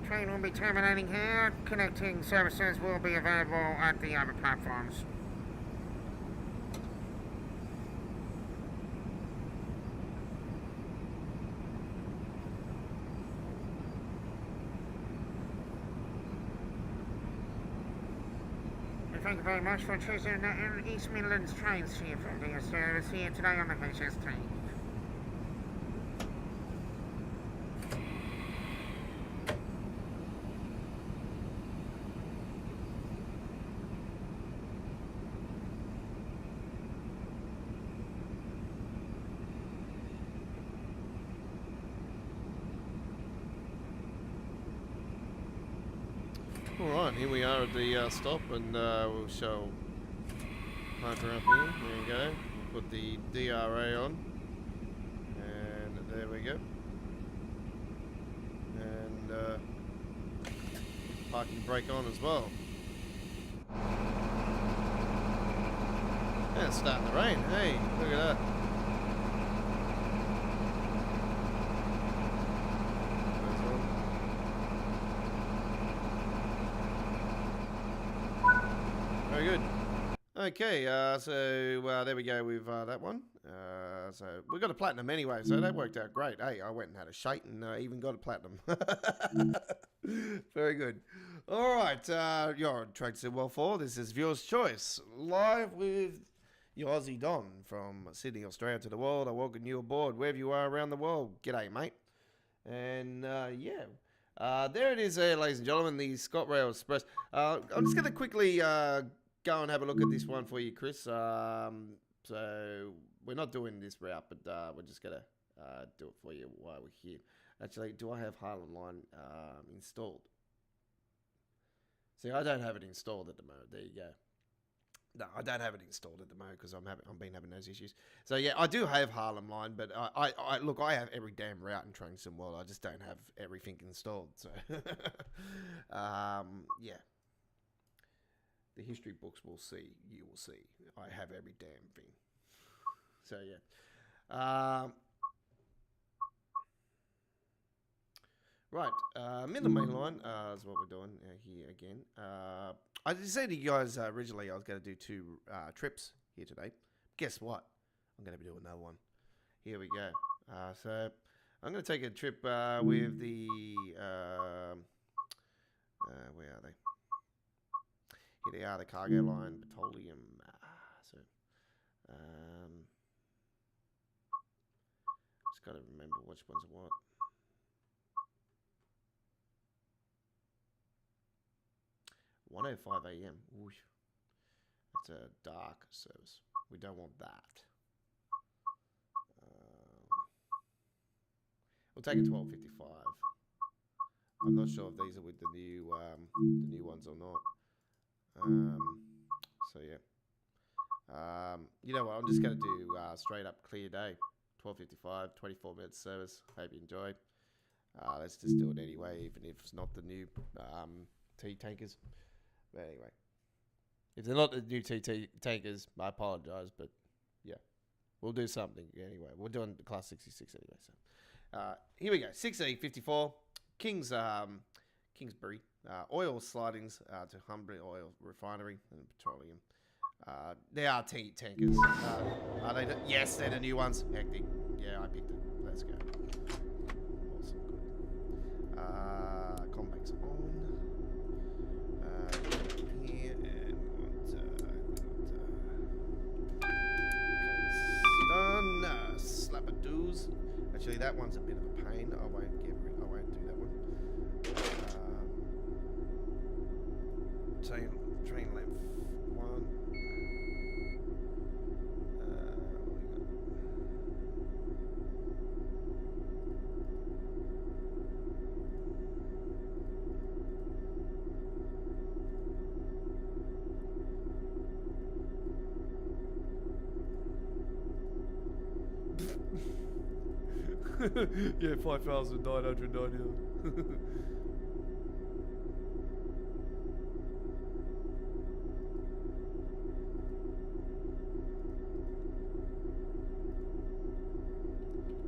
Train will be terminating here. Connecting services will be available at the other platforms. Thank you very much for choosing East Midlands trains here from the service here today on the HST. Alright, here we are at the stop, and we'll show marker up here. There you go. We'll put the DRA on. And there we go. And parking brake on as well. And it's starting to rain. Hey, look at that. Very good. Okay, so there we go with that one. So we got a platinum anyway, so that worked out great. Hey, I went and had a shake and even got a platinum. Very good. All right, you're on Track to Well 4. This is Viewer's Choice, live with your Aussie Don from Sydney, Australia to the world. I welcome you aboard wherever you are around the world. G'day, mate. And yeah, there it is there, ladies and gentlemen, the ScotRail Express. I'm just going to quickly go and have a look at this one for you, Chris. So we're not doing this route, but we're just going to do it for you while we're here. Actually, do I have Harlem Line installed? See, I don't have it installed at the moment. There you go. No, I don't have it installed at the moment because I've been having those issues. So yeah, I do have Harlem Line, but I look, I have every damn route in Trainson World. I just don't have everything installed. So yeah, the history books will see. You will see. I have every damn thing. So yeah. Right, Midland Mainline is what we're doing here again. I said to you guys originally I was going to do 2 trips here today. Guess what? I'm going to be doing another one. Here we go. So I'm going to take a trip with the... where are they? Here they are, the Cargo Line, Petroleum. So just got to remember which ones are what. 1:05 a.m. Ooh, that's a dark service. We don't want that. We'll take a 12:55. I'm not sure if these are with the new ones or not. So yeah. You know what? I'm just gonna do straight up clear day. 12:55, 24 minutes service. Hope you enjoy. Let's just do it anyway, even if it's not the new T tankers. But anyway, if they're not the new TT tankers, I apologise, but yeah, we'll do something anyway. We're doing the Class 66 anyway. So here we go. 6E54 Kingsbury oil slidings to Humber Oil Refinery and Petroleum. They are tankers. Are they? Yes, they're the new ones. Hectic. Yeah, I picked it. Let's go. Awesome. Good. Compacts on. Here and done. Slap-a-doos. Actually, that one's a bit of a pain. I won't do that one. Train length 1. Yeah, 5,990.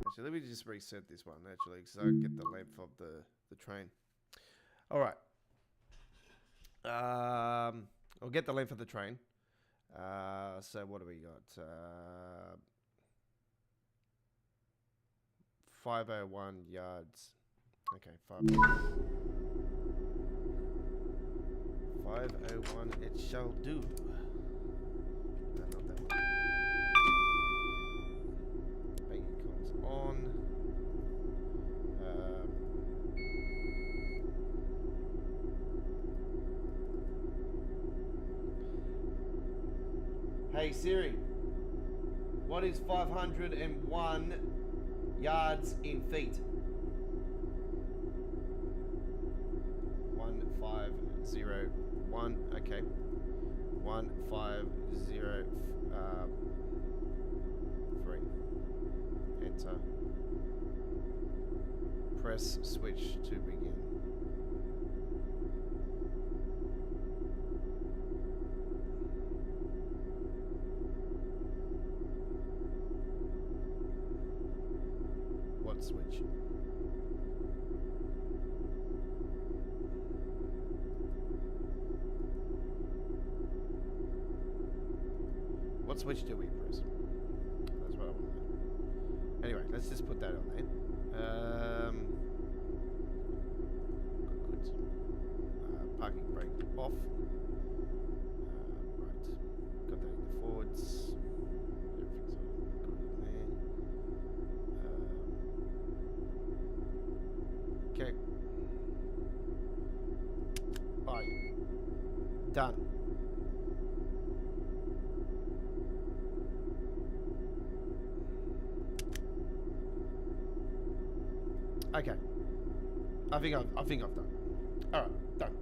Actually, let me just reset this one, actually, because I get the length of the train. All right. I'll get the length of the train. So what do we got? 501 yards. Okay, 501 501 it shall do. No, not that one. Bank accounts on. Hey Siri, what is 501 yards in feet? 1501. Okay. 1503. Enter. Press switch to begin. What switch? What switch do we press? That's what I want to know. Anyway, let's just put that on there. Good. Parking brake off. Right. Got that in the forwards. Everything's all good in there. Okay. Oh, yeah. Done. Okay. I think I've done. All right, done.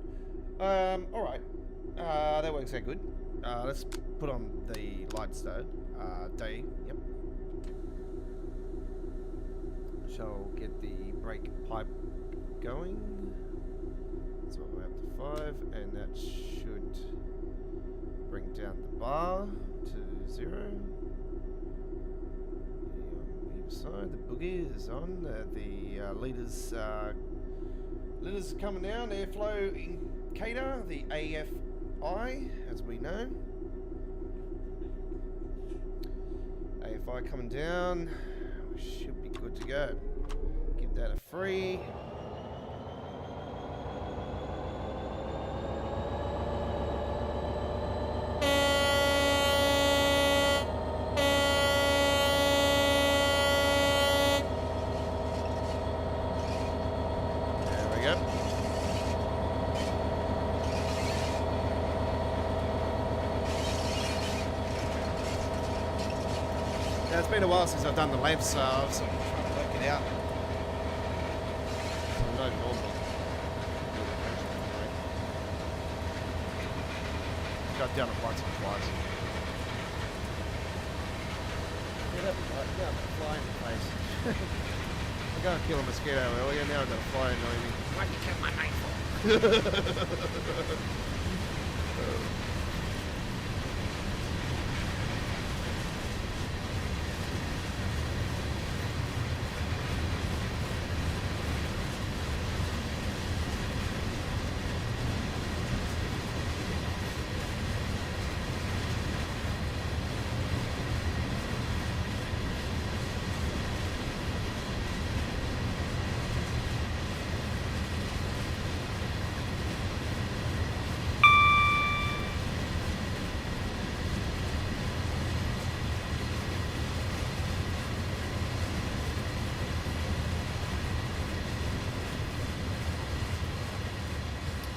All right. That works out good. Let's put on the lights though. Day. Yep. Shall get the brake pipe going. It's all the way up to 5, and that should bring down the bar to 0. Side, the boogie is on. The leaders coming down. Airflow indicator, the AFI, as we know. AFI coming down. We should be good to go. Give that a free. It's been a while since I've done the lamps, so I was trying to work it out. So no normal. Got down it once or twice. Yeah, that'd be right. Yeah, fly in the face. I got to kill a mosquito earlier, now I've got a fly annoying me. What'd you kill my mate for?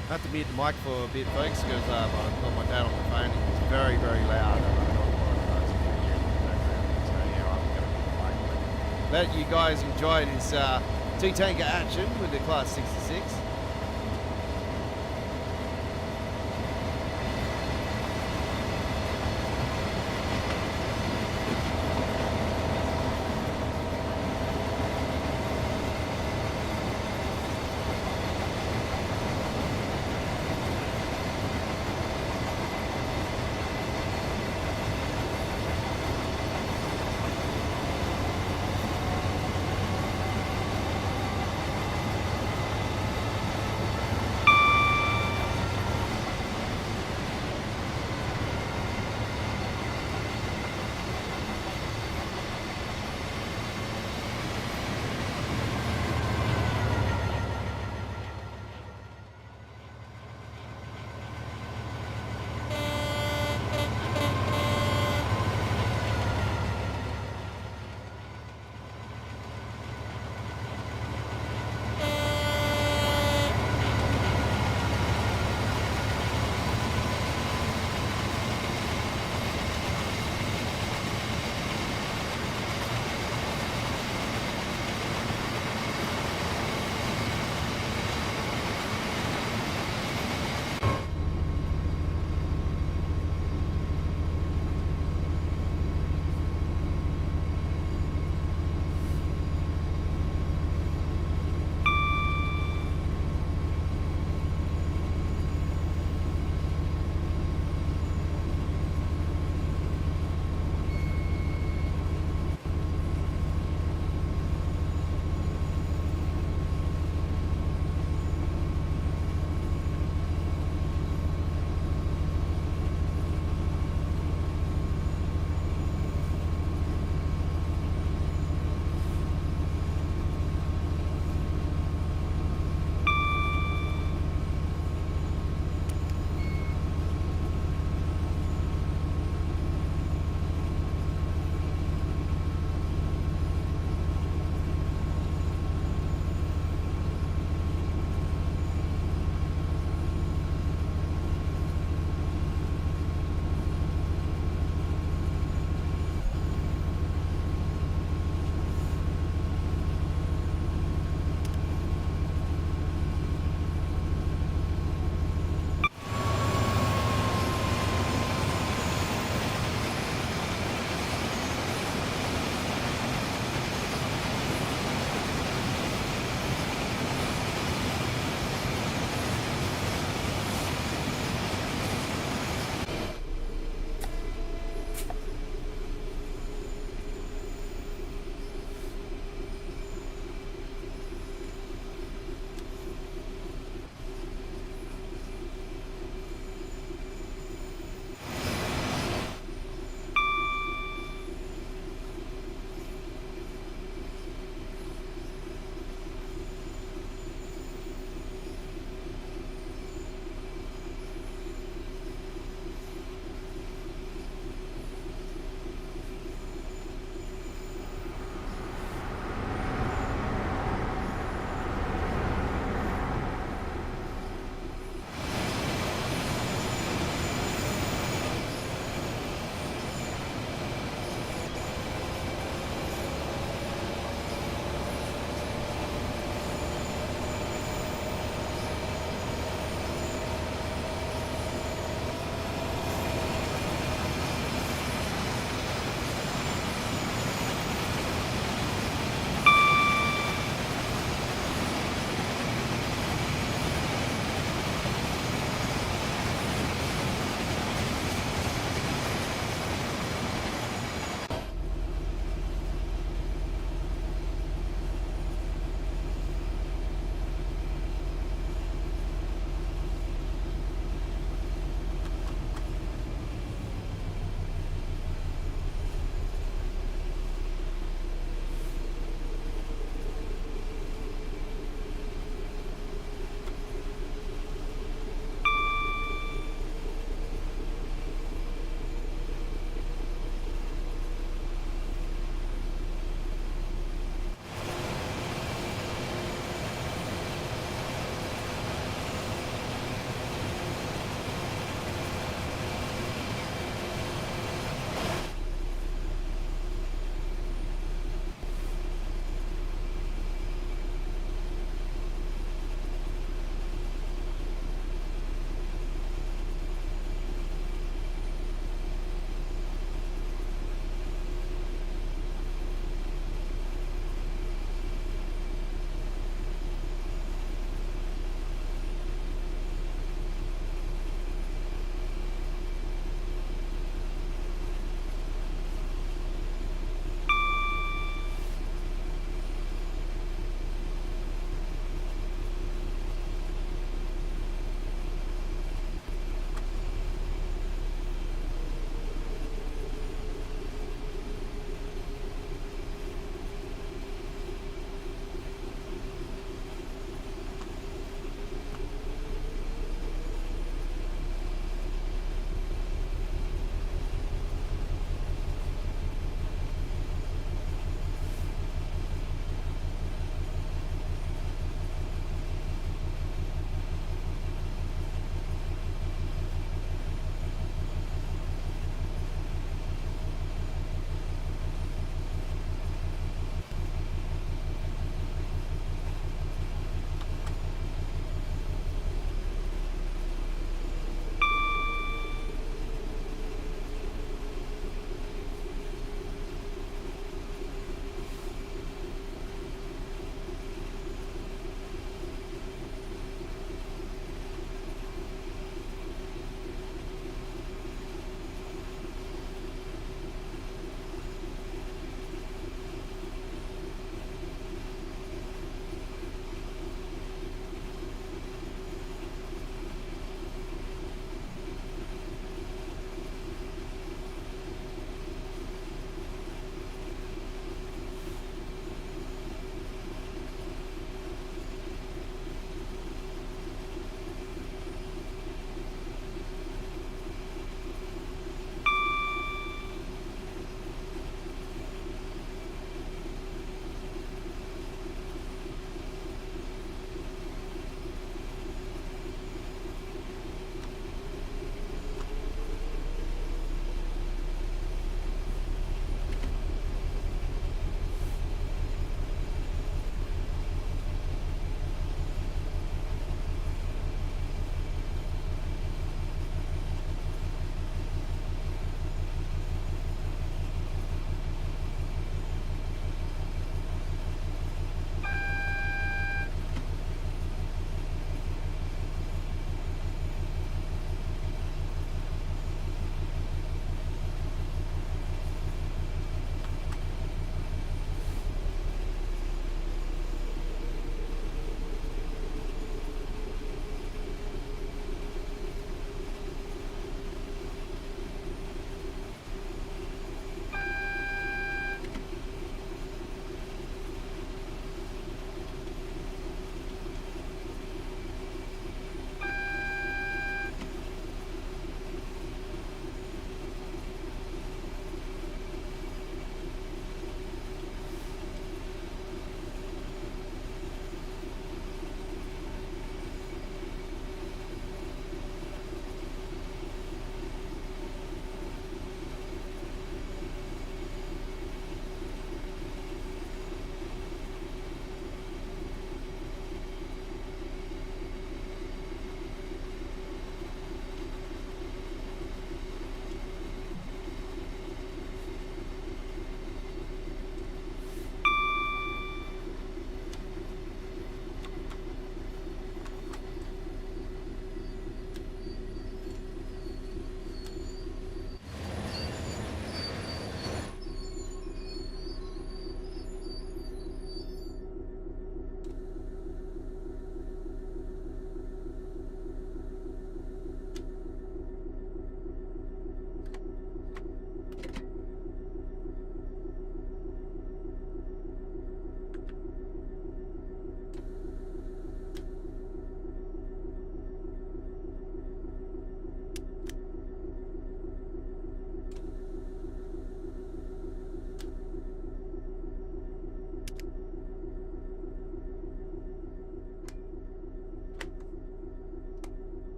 I have to mute the mic for a bit, folks, because I got my dad on the phone. He's very, very loud. And I don't apologise if you hear it in the background. So, yeah, I'm going to mute the mic. But let you guys enjoy this T-Tanker action with the Class 66.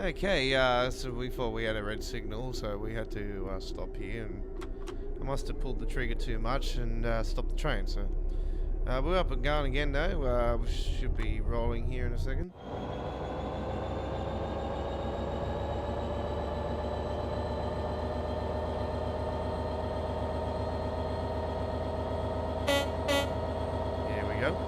Okay, so we thought we had a red signal, so we had to stop here, and I must have pulled the trigger too much and stopped the train. So we're up and going again now. We should be rolling here in a second. Here we go.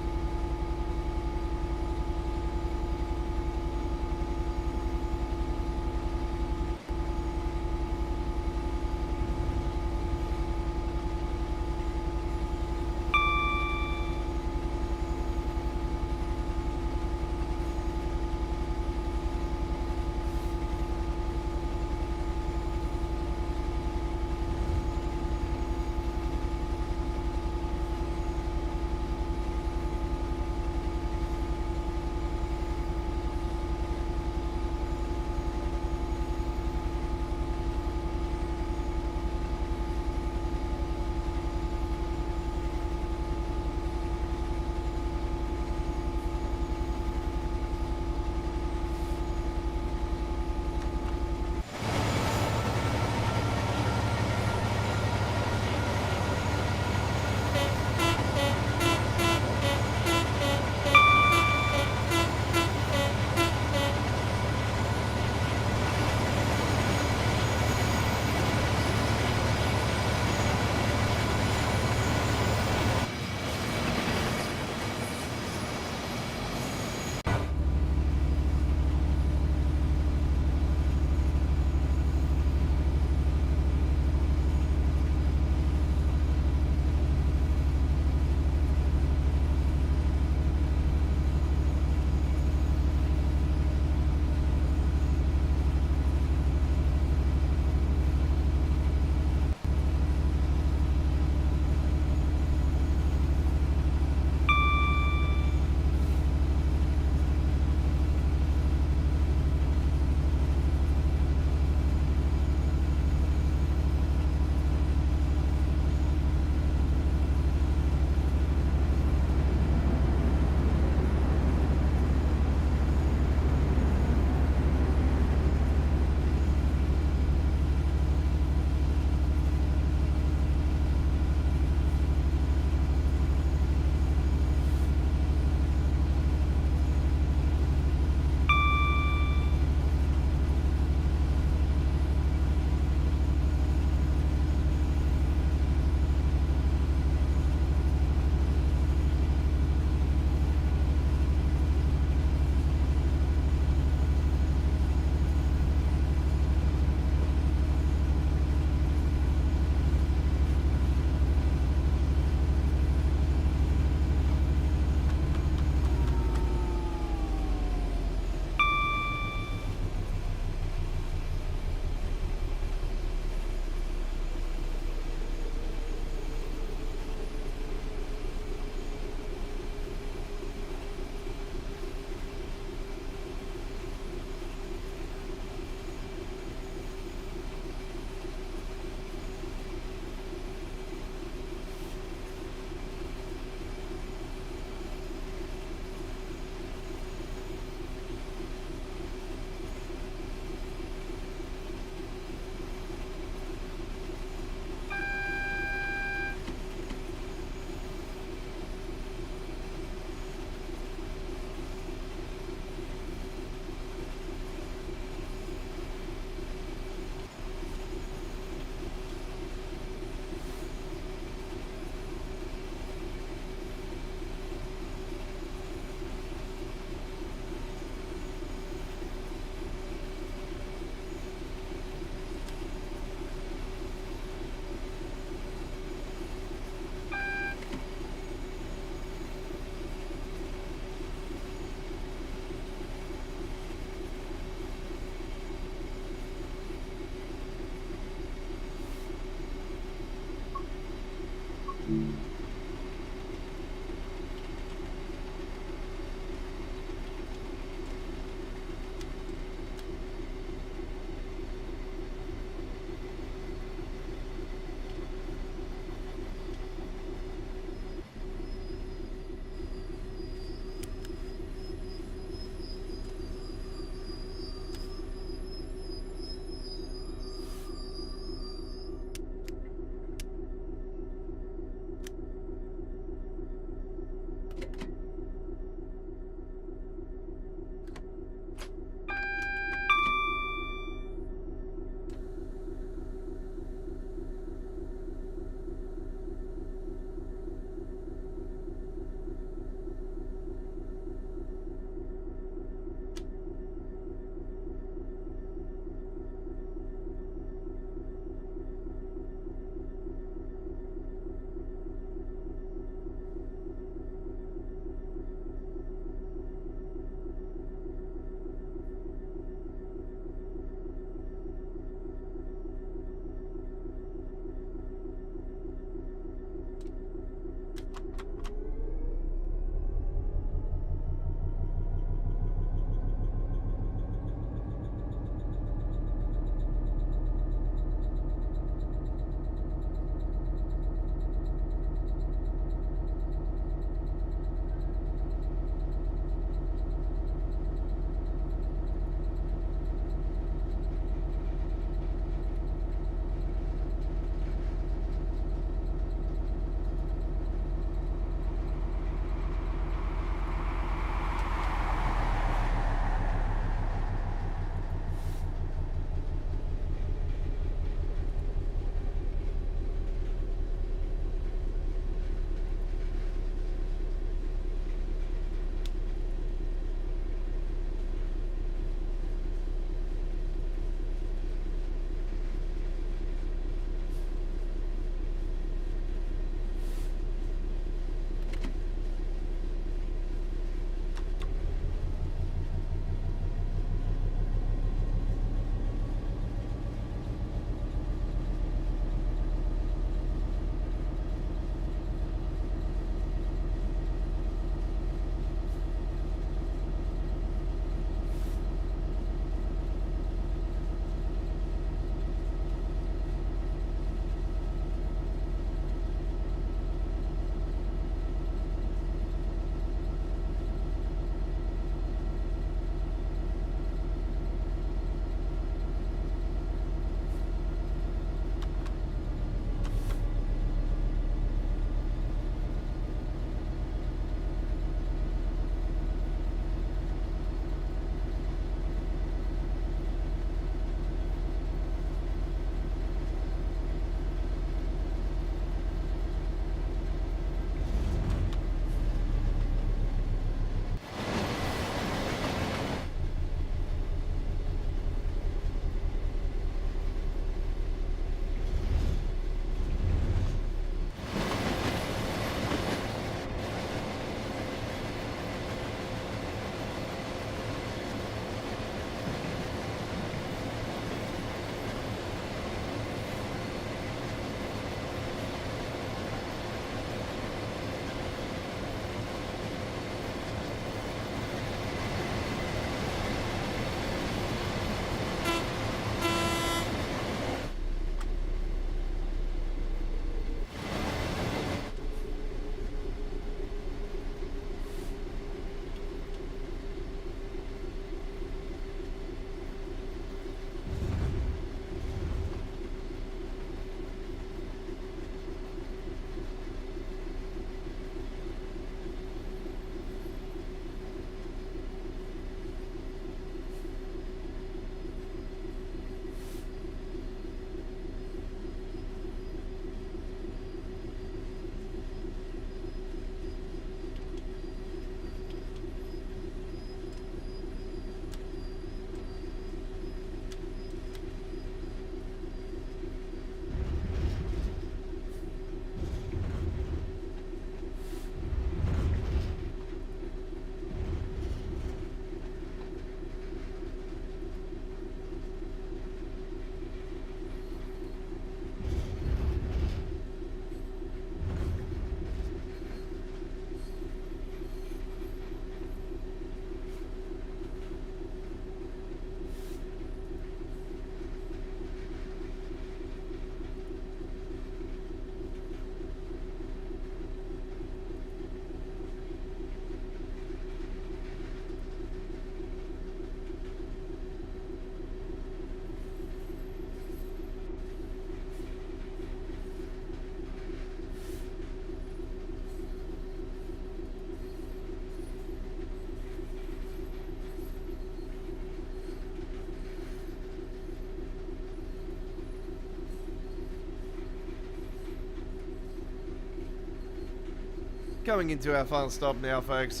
Coming into our final stop now, folks,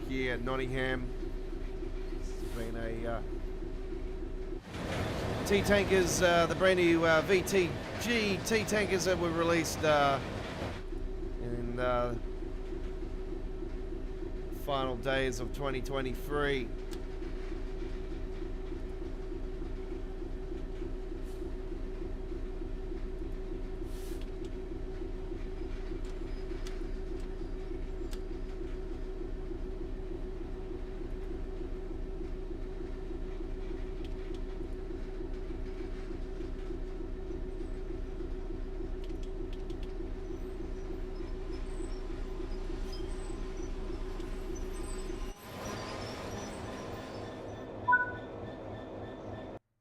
here at Nottingham. It's been a T-Tankers, the brand new VTG T-Tankers that were released in the final days of 2023.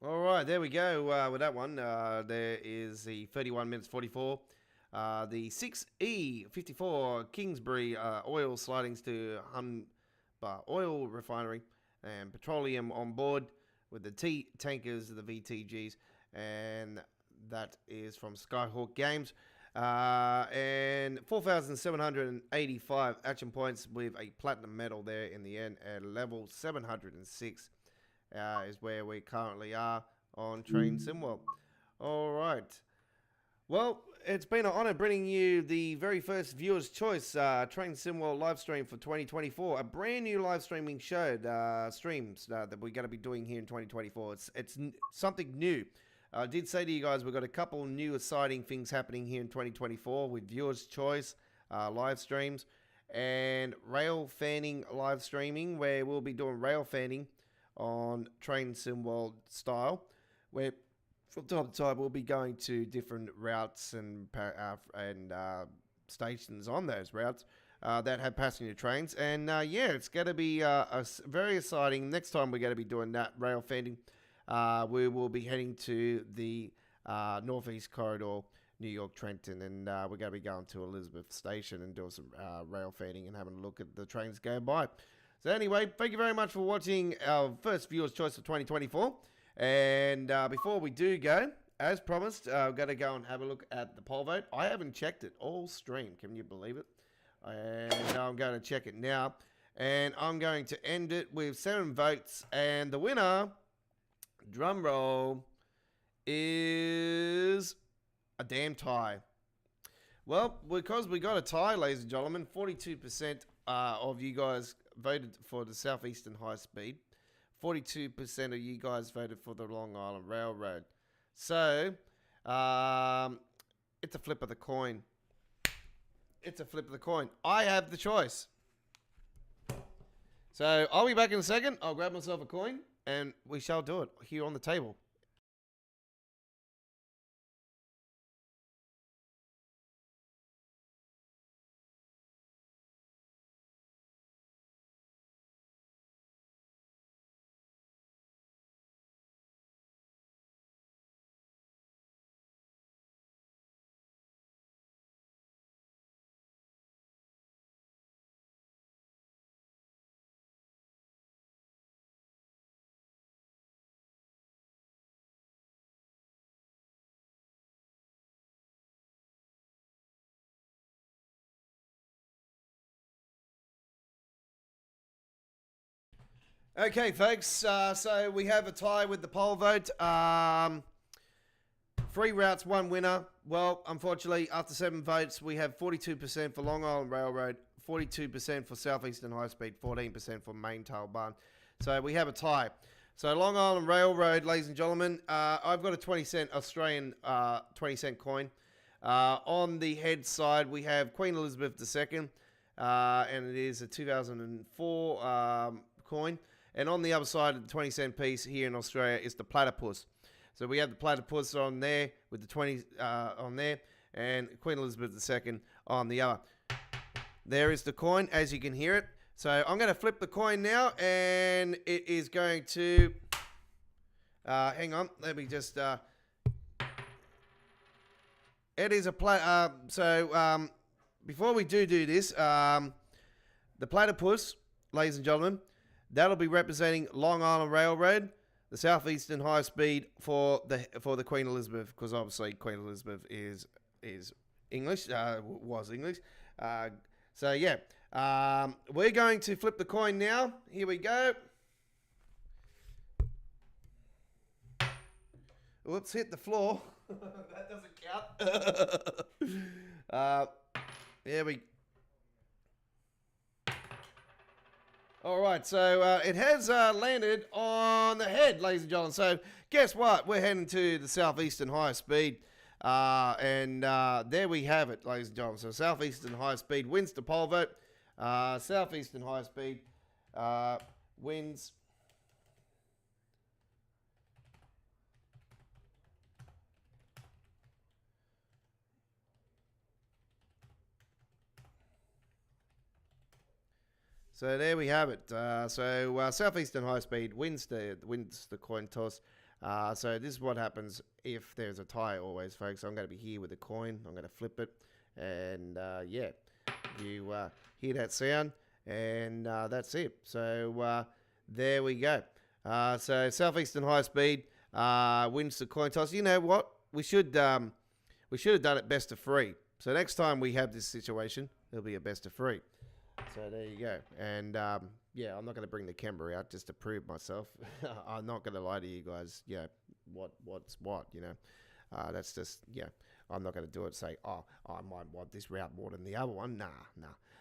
Alright, there we go with that one. There is the 31 minutes 44. The 6E54 Kingsbury oil slidings to Humber Oil Refinery and petroleum on board with the T-Tankers, the VTGs, and that is from Skyhawk Games. And 4,785 action points with a platinum medal there in the end at level 706. Is where we currently are on Train Simworld. All right. Well, it's been an honor bringing you the very first viewer's choice Train Simworld live stream for 2024. A brand new live streaming show, streams that we're going to be doing here in 2024. It's something new. I did say to you guys, we've got a couple new exciting things happening here in 2024 with viewer's choice live streams and rail fanning live streaming, where we'll be doing rail fanning on Train Simworld style, where from time to time we'll be going to different routes and stations on those routes that have passenger trains. And yeah, it's going to be very exciting. Next time we're going to be doing that rail fanning, we will be heading to the Northeast Corridor, New York Trenton, and we're going to be going to Elizabeth Station and doing some rail fanning and having a look at the trains going by. So anyway, thank you very much for watching our first viewer's choice of 2024. And before we do go, as promised, we've got to go and have a look at the poll vote. I haven't checked it all stream. Can you believe it? And I'm going to check it now. And I'm going to end it with 7 votes. And the winner, drum roll, is a damn tie. Well, because we got a tie, ladies and gentlemen, 42% of you guys voted for the Southeastern High Speed. 42% of you guys voted for the Long Island Railroad. So, it's a flip of the coin. It's a flip of the coin. I have the choice. So, I'll be back in a second. I'll grab myself a coin, and we shall do it here on the table. Okay, folks, so we have a tie with the poll vote. 3 routes, 1 winner. Well, unfortunately, after 7 votes, we have 42% for Long Island Railroad, 42% for Southeastern High Speed, 14% for Main Tail Barn. So we have a tie. So Long Island Railroad, ladies and gentlemen, I've got a 20-cent Australian 20-cent coin. On the head side, we have Queen Elizabeth II, and it is a 2004 coin. And on the other side of the 20-cent piece here in Australia is the platypus. So we have the platypus on there with the 20 on there, and Queen Elizabeth II on the other. There is the coin, as you can hear it. So I'm going to flip the coin now, and it is going to... hang on, let me just... it is a before we do this, the platypus, ladies and gentlemen, that'll be representing Long Island Railroad, the Southeastern High Speed for the Queen Elizabeth, because obviously Queen Elizabeth is English, was English. So yeah, we're going to flip the coin now. Here we go. Whoops, hit the floor. That doesn't count. There we. All right, so it has landed on the head, ladies and gentlemen. So guess what? We're heading to the Southeastern High Speed. And there we have it, ladies and gentlemen. So Southeastern High Speed wins the pole vote. Southeastern High Speed wins. So there we have it. Southeastern High Speed wins the coin toss. So this is what happens if there's a tie always, folks. I'm going to be here with the coin. I'm going to flip it. And, yeah, you hear that sound. And that's it. So there we go. So Southeastern High Speed wins the coin toss. You know what? We should have done it best of 3. So next time we have this situation, it'll be a best of 3. So there you go. And, yeah, I'm not going to bring the camera out just to prove myself. I'm not going to lie to you guys. Yeah, what's what, you know. That's just, yeah, I'm not going to do it. Say, oh, I might want this route more than the other one. Nah.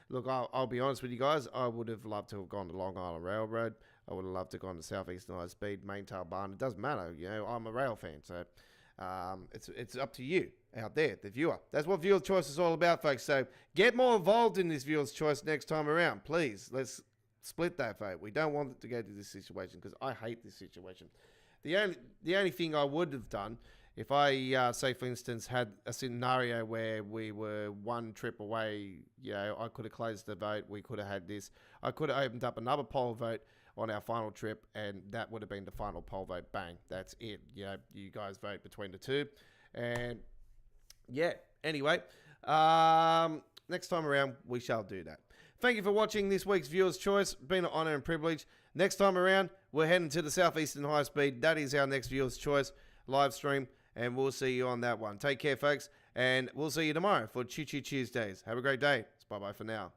Look, I'll be honest with you guys. I would have loved to have gone to Long Island Railroad. I would have loved to have gone to Southeastern High Speed, Maintail Barn. It doesn't matter. You know, I'm a rail fan. So it's up to you out there, the viewer. That's what viewer choice is all about, folks. So get more involved in this viewer's choice next time around. Please, let's split that vote. We don't want it to go to this situation because I hate this situation. The only thing I would have done if I, say, for instance, had a scenario where we were one trip away, you know, I could have closed the vote. We could have had this. I could have opened up another poll vote on our final trip, and that would have been the final poll vote. Bang. That's it. You know, you guys vote between the two. And, yeah, anyway, next time around, we shall do that. Thank you for watching this week's Viewer's Choice. Been an honour and privilege. Next time around, we're heading to the Southeastern High Speed. That is our next Viewer's Choice live stream, and we'll see you on that one. Take care, folks, and we'll see you tomorrow for Choo Choo Tuesdays. Have a great day. It's bye-bye for now.